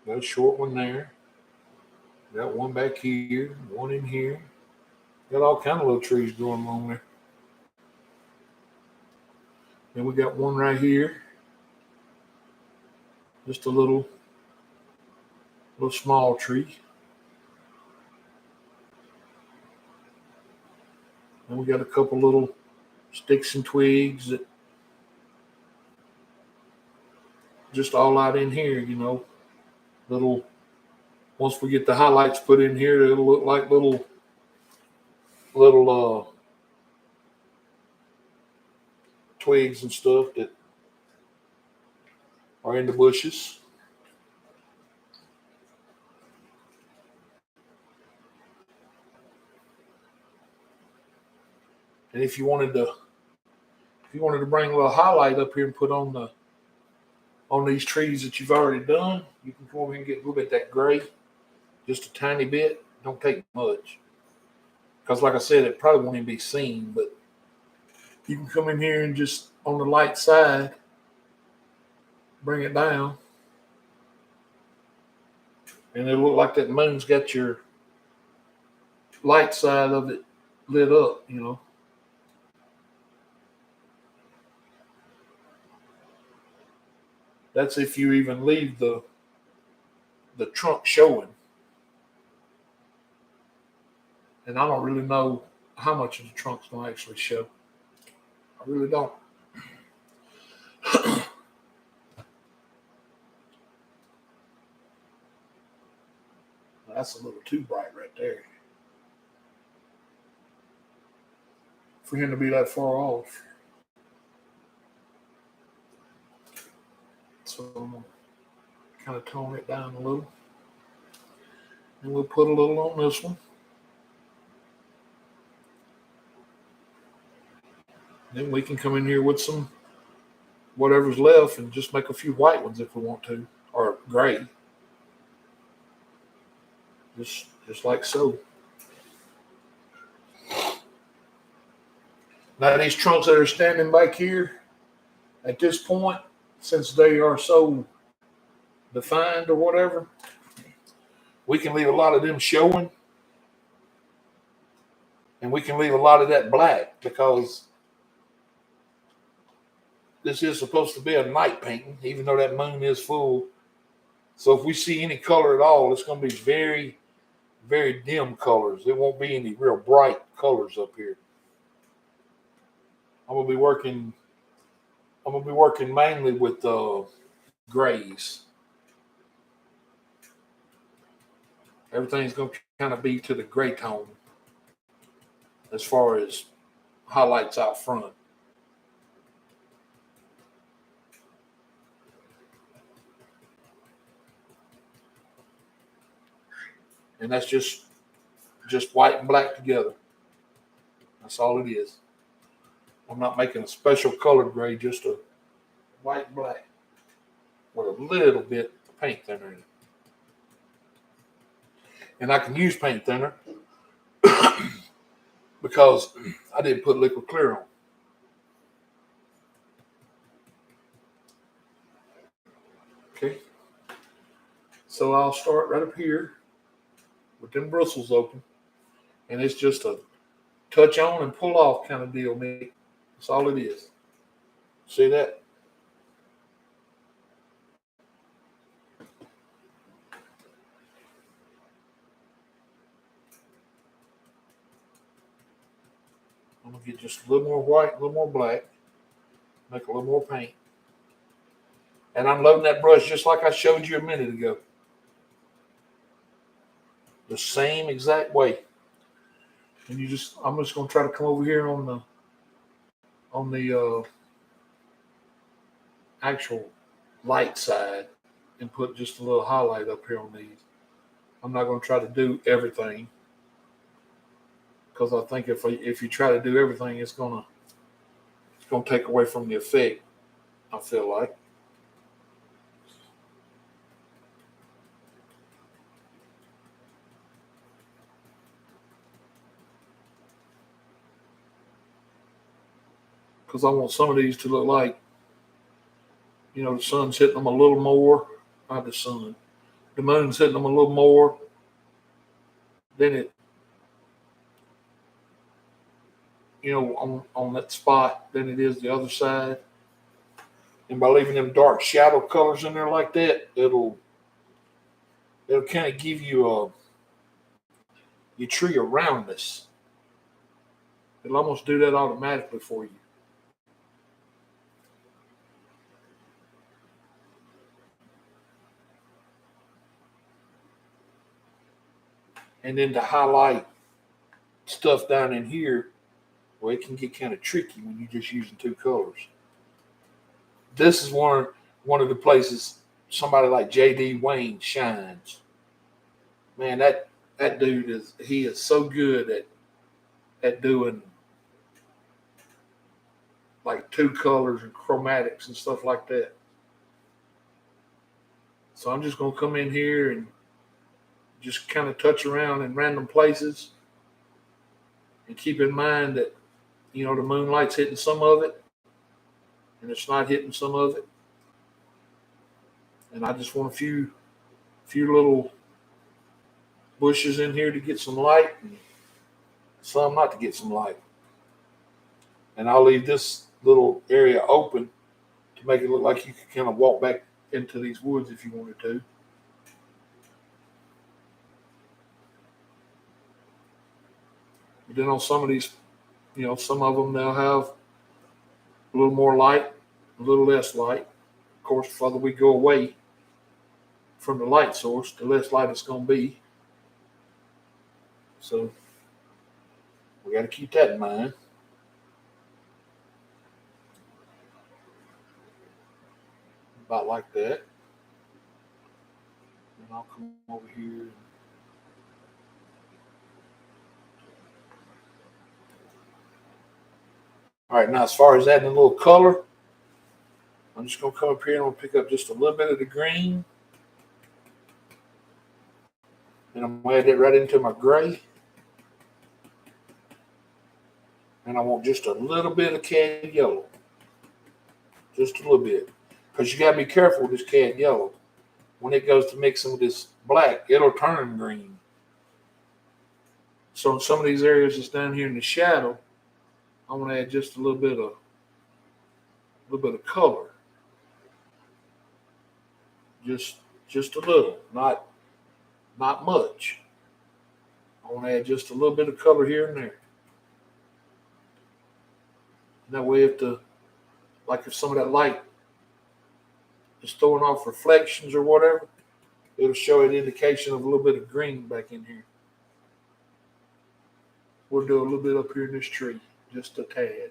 Got a short one there. Got one back here, one in here. Got all kind of little trees growing along there. Then we got one right here. Just a little small tree. And we got a couple little sticks and twigs that just all out in here, little, once we get the highlights put in here, it'll look like little twigs and stuff that are in the bushes. And if you wanted to bring a little highlight up here and put on these trees that you've already done, you can come over here and get a little bit of that gray, just a tiny bit. Don't take much, because like I said, it probably won't even be seen. But you can come in here and just on the light side, bring it down, and it'll look like that moon's got your light side of it lit up, That's if you even leave the trunk showing. And I don't really know how much of the trunk's going to actually show. I really don't. That's a little too bright right there for him to be that far off. So I'm going to kind of tone it down a little. And we'll put a little on this one. Then we can come in here with some whatever's left and just make a few white ones if we want to, or gray. Just like so. Now these trunks that are standing back here, at this point, since they are so defined or whatever, we can leave a lot of them showing, and we can leave a lot of that black, because this is supposed to be a night painting, even though that moon is full. So if we see any color at all, it's going to be very, very dim colors. There won't be any real bright colors up here. I'm gonna be working mainly with grays. Everything's gonna kind of be to the gray tone as far as highlights out front. And that's just white and black together. That's all it is. I'm not making a special colored gray, just a white and black with a little bit of paint thinner in it. And I can use paint thinner because I didn't put liquid clear on. Okay. So I'll start right up here with them bristles open. And it's just a touch on and pull off kind of deal, Nick. That's all it is. See that? I'm going to get just a little more white, a little more black, make a little more paint. And I'm loading that brush just like I showed you a minute ago. The same exact way. And I'm just going to try to come over here on the actual light side and put just a little highlight up here on these. I'm not going to try to do everything, because I think if you try to do everything, it's going to take away from the effect, I feel like. because I want some of these to look like, the sun's hitting them a little more. Not the sun. The moon's hitting them a little more than it, on that spot than it is the other side. And by leaving them dark shadow colors in there like that, it'll kind of give you your tree a roundness. It'll almost do that automatically for you. And then to highlight stuff down in here, well, it can get kind of tricky when you're just using two colors. This is one of the places somebody like J.D. Wayne shines. Man, that dude is so good at doing like two colors and chromatics and stuff like that. So I'm just gonna come in here and just kind of touch around in random places, and keep in mind that the moonlight's hitting some of it and it's not hitting some of it. And I just want a few little bushes in here to get some light and some not to get some light. And I'll leave this little area open to make it look like you could kind of walk back into these woods if you wanted to. But then on some of these, some of them they'll have a little more light, a little less light. Of course, the further we go away from the light source, the less light it's going to be. So we got to keep that in mind. About like that. And I'll come over here. All right, now as far as adding a little color, I'm just going to come up here and I'm going to pick up just a little bit of the green. And I'm going to add it right into my gray. And I want just a little bit of cad yellow. Just a little bit. Because you got to be careful with this cad yellow. When it goes to mixing with this black, it'll turn green. So in some of these areas that's down here in the shadow, I want to add just a little bit of color. Just a little, not much. I want to add just a little bit of color here and there. And that way, if some of that light is throwing off reflections or whatever, it'll show an indication of a little bit of green back in here. We'll do a little bit up here in this tree, just a tad,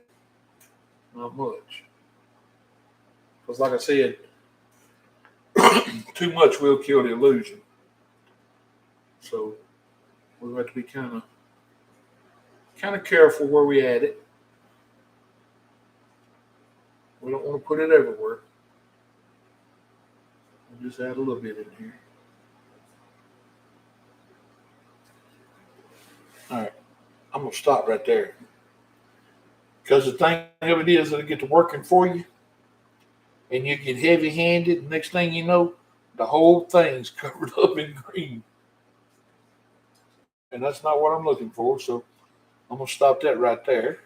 not much. Because like I said, too much will kill the illusion. So we have to be kind of careful where we add it. We don't want to put it everywhere. We'll just add a little bit in here. All right, I'm going to stop right there. Because the thing of it is, it'll get to working for you, and you get heavy-handed. Next thing you know, the whole thing's covered up in green. And that's not what I'm looking for, so I'm going to stop that right there.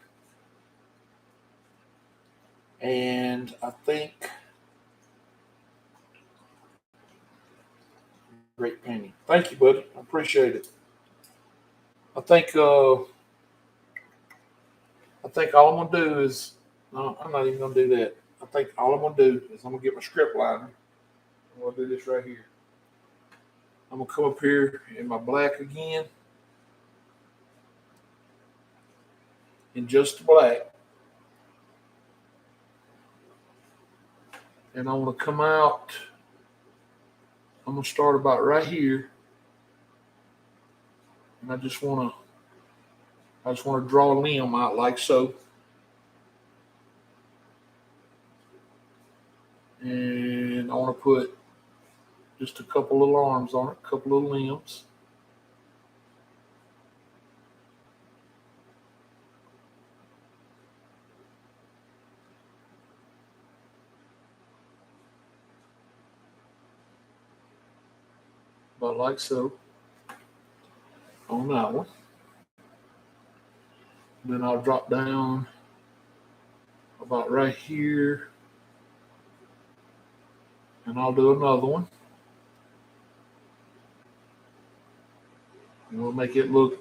And I think, great painting. Thank you, buddy. I appreciate it. I think all I'm going to do is, no, I'm not even going to do that. I think all I'm going to do is I'm going to get my script liner. I'm going to do this right here. I'm going to come up here in my black again. In just black. And I want to come out. I'm going to start about right here. And I just want to draw a limb out like so. And I want to put just a couple little arms on it, a couple little limbs. about like so on that one. Then I'll drop down about right here, and I'll do another one. And we'll make it look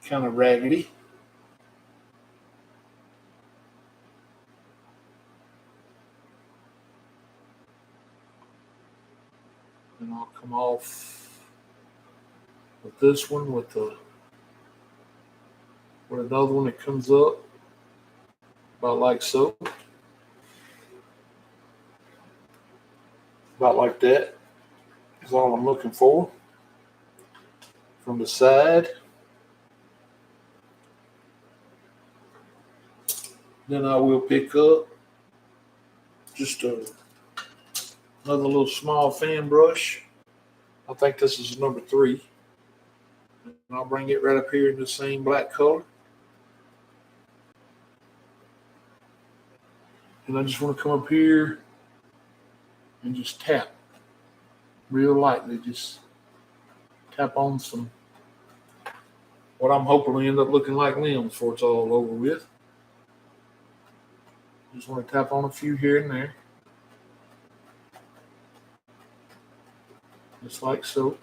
kind of raggedy. And I'll come off with this one with another one that comes up about like so. About like that is all I'm looking for. From the side. Then I will pick up just another little small fan brush. I think this is number 3. And I'll bring it right up here in the same black color. And I just want to come up here and just tap real lightly. Just tap on some, what I'm hoping will end up looking like limbs before it's all over with. Just want to tap on a few here and there. Just like so.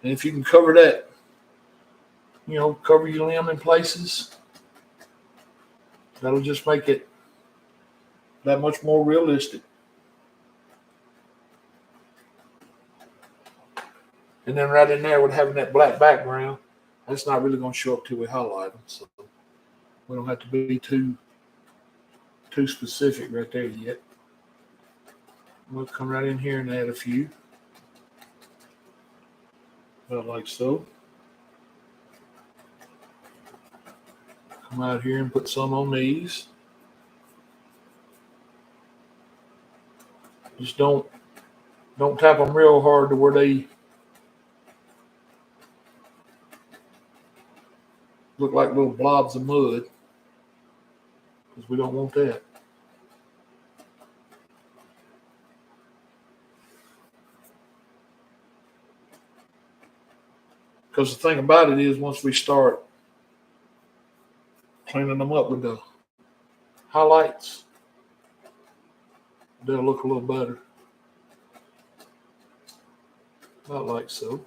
And if you can cover that, cover your limb in places, that'll just make it that much more realistic. And then right in there with having that black background, that's not really going to show up till we highlight them. So we don't have to be too specific right there yet. We'll come right in here and add a few. About like so. Come out here and put some on these. Just don't tap them real hard to where they look like little blobs of mud, because we don't want that. Because the thing about it is, once we start cleaning them up with the highlights, they'll look a little better. About like so.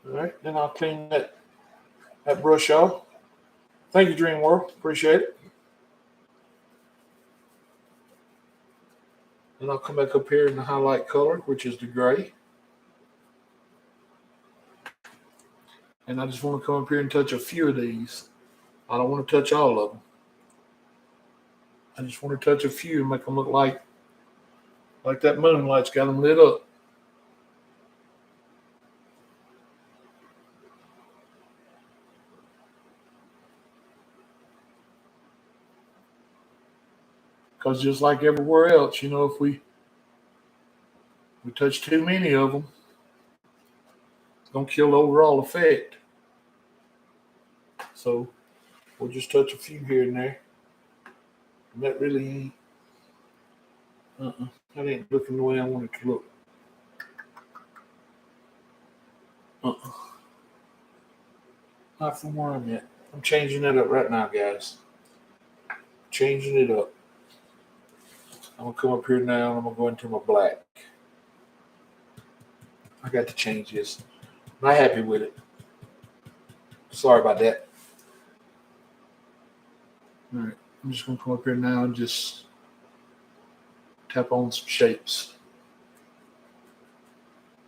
All right, then I'll clean that brush off. Thank you, Dream World. Appreciate it. Then I'll come back up here in the highlight color, which is the gray. And I just want to come up here and touch a few of these. I don't want to touch all of them. I just want to touch a few and make them look like that moonlight's got them lit up. Because just like everywhere else, if we touch too many of them, it's going to kill the overall effect. So we'll just touch a few here and there. And that really ain't, that ain't looking the way I want it to look. Not from where I'm at. I'm changing it up right now, guys. Changing it up. I'm going to come up here now and I'm going to go into my black. I got to change this. I'm not happy with it. Sorry about that. All right. I'm just going to come up here now and just tap on some shapes.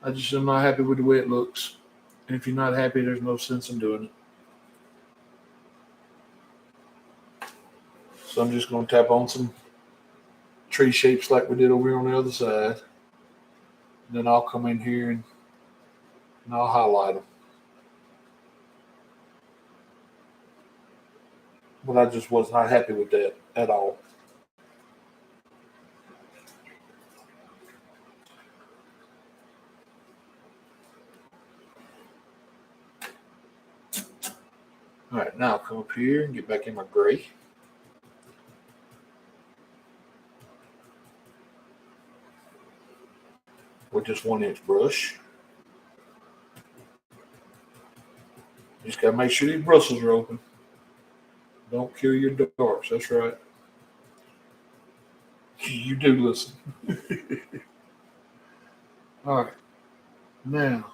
I just am not happy with the way it looks. And if you're not happy, there's no sense in doing it. So I'm just going to tap on some tree shapes like we did over here on the other side. And then I'll come in here and I'll highlight them. But I just was not happy with that at all. All right, now I'll come up here and get back in my gray. With just 1-inch brush. Just gotta make sure these bristles are open. Don't kill your darks, that's right. You do listen. All right, now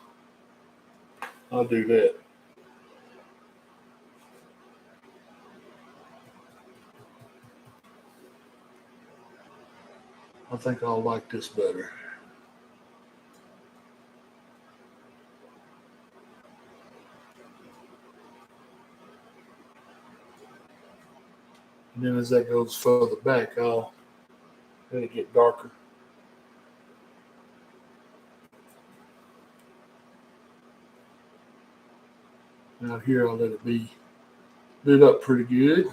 I'll do that. I think I'll like this better. And then as that goes further back, I'll let it get darker. Now here I'll let it be lit up pretty good.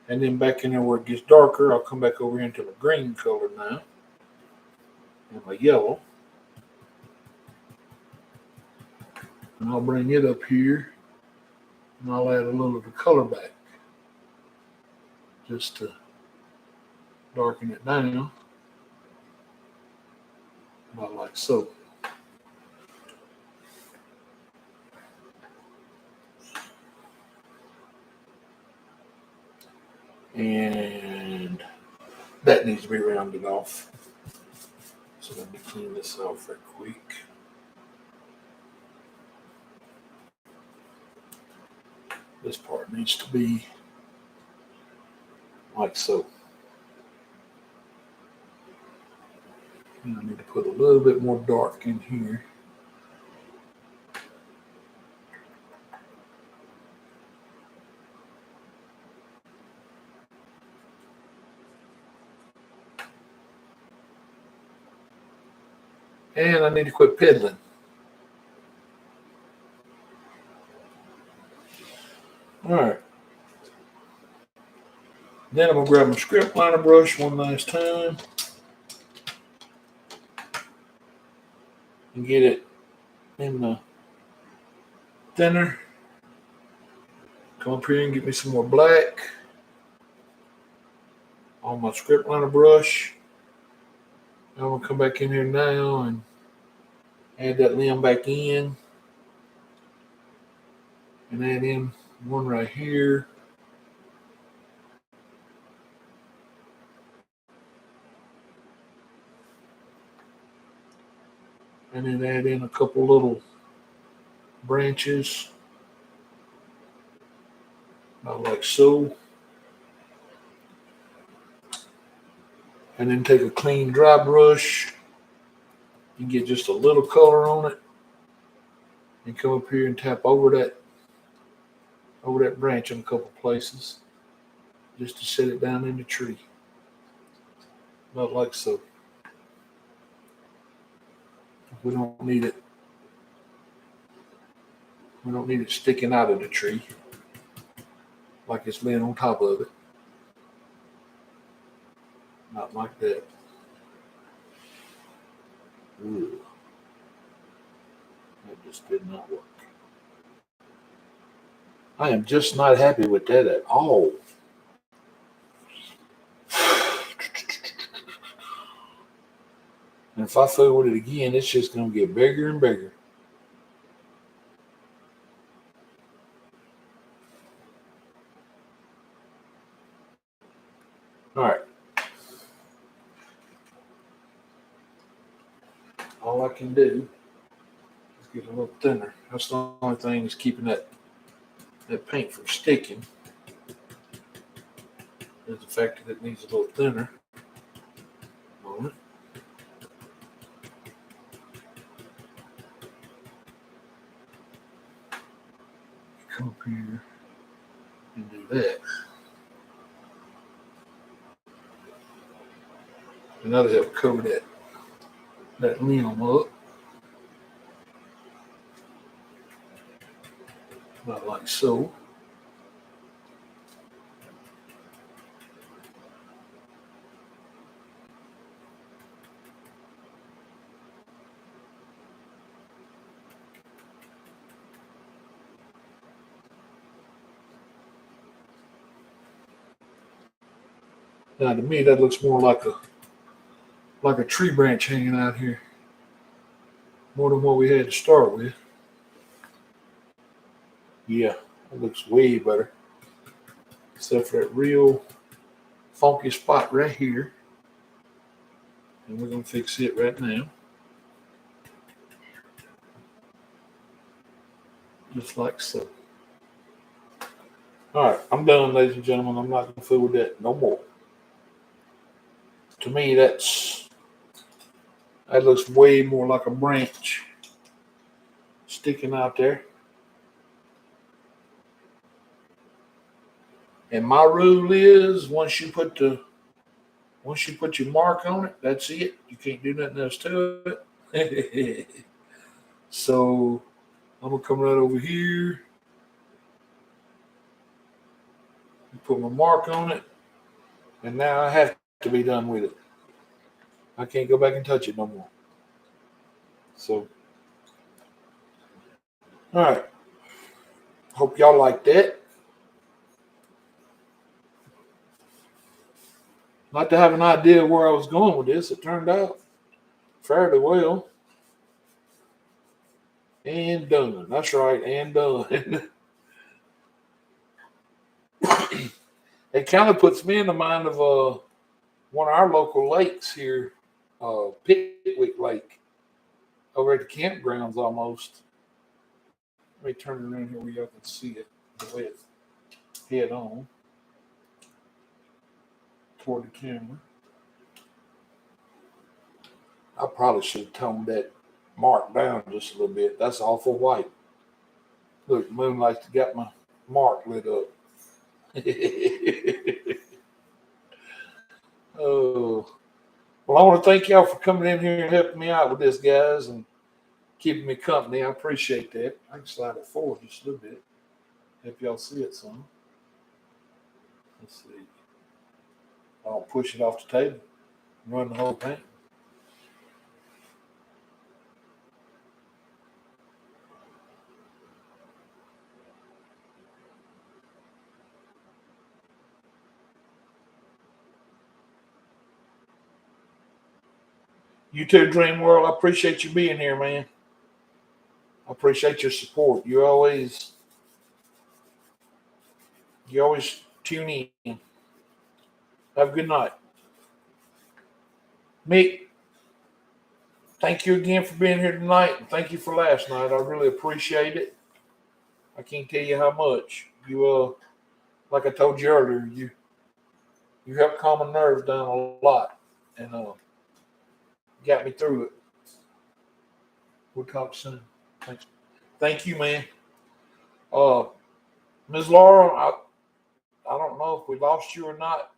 And then back in there where it gets darker, I'll come back over into the green color now. And my yellow. And I'll bring it up here. And I'll add a little of the color back. Just to darken it down. About like so. And that needs to be rounded off. So let me clean this off real quick. This part needs to be like so. And I need to put a little bit more dark in here. And I need to quit piddling. All right. Then I'm going to grab my script liner brush one last time. And get it in the thinner. Come up here and get me some more black on my script liner brush. I'm going to come back in here now and add that limb back in. And add in one right here. And then add in a couple little branches. About like so. And then take a clean dry brush and get just a little color on it. And come up here and tap over that branch in a couple places. Just to set it down in the tree. About like so. We don't need it. We don't need it sticking out of the tree like it's laying on top of it. Not like that. Ooh. That just did not work. I am just not happy with that at all. And if I fool with it again, it's just going to get bigger and bigger. All right. All I can do is get a little thinner. That's the only thing that's keeping that paint from sticking. Is the fact that it needs a little thinner. On it. Come up here and do that. And now that I've covered that limb up. About like so. Now to me that looks more like a tree branch hanging out here. More than what we had to start with. Yeah, it looks way better. Except for that real funky spot right here. And we're going to fix it right now. Just like so. All right, I'm done, ladies and gentlemen. I'm not going to fool with that no more. To me, that looks way more like a branch sticking out there. And my rule is once you put your mark on it, that's it. You can't do nothing else to it. So I'm gonna come right over here, put my mark on it, and now I have to be done with it. I can't go back and touch it no more. So, all right. Hope y'all like that. Not to have an idea where I was going with this, it turned out fairly well. And done. That's right, and done. It kind of puts me in the mind of one of our local lakes here, Pickwick Lake, over at the campgrounds almost. Let me turn it around here where y'all can see it the way it's head on toward the camera. I probably should have toned that mark down just a little bit. That's awful white. Look, moonlight's got my mark lit up. Oh, well, I want to thank y'all for coming in here and helping me out with this, guys, and keeping me company. I appreciate that. I can slide it forward just a little bit. If y'all see it some. Let's see. I'll push it off the table and run the whole thing. You too, Dream World. I appreciate you being here, man. I appreciate your support. You always tune in. Have a good night. Mick, thank you again for being here tonight, and thank you for last night. I really appreciate it. I can't tell you how much. You like I told you earlier, you helped calm my nerves down a lot and got me through it. We'll talk soon. Thanks. Thank you, man. Ms. Laura, I don't know if we lost you or not,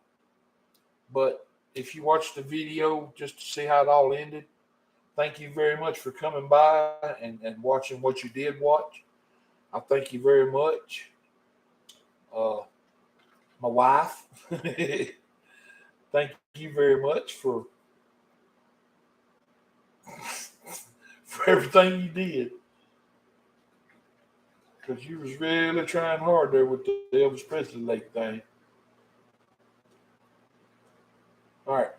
but if you watched the video just to see how it all ended, thank you very much for coming by and watching what you did watch. I thank you very much. My wife, thank you very much for everything you did. Because you was really trying hard there with the Elvis Presley Lake thing. All right.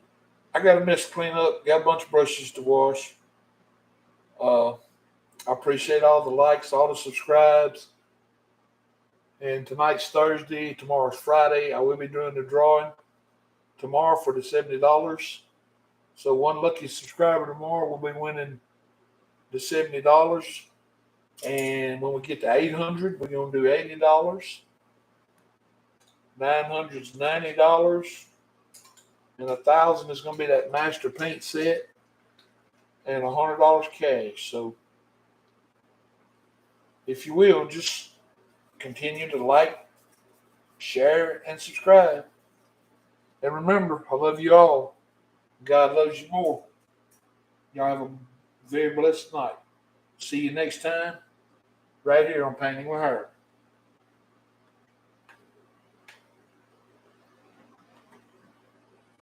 I got a mess to clean up. Got a bunch of brushes to wash. I appreciate all the likes, all the subscribes. And tonight's Thursday. Tomorrow's Friday. I will be doing the drawing tomorrow for the $70. So one lucky subscriber tomorrow will be winning the $70. And when we get to 800, we're going to do $80. 900 is $90. And 1,000 is going to be that master paint set. And $100 cash. So if you will, just continue to like, share, and subscribe. And remember, I love you all. God loves you more. Y'all have a very blessed night. See you next time, right here on Painting with Her.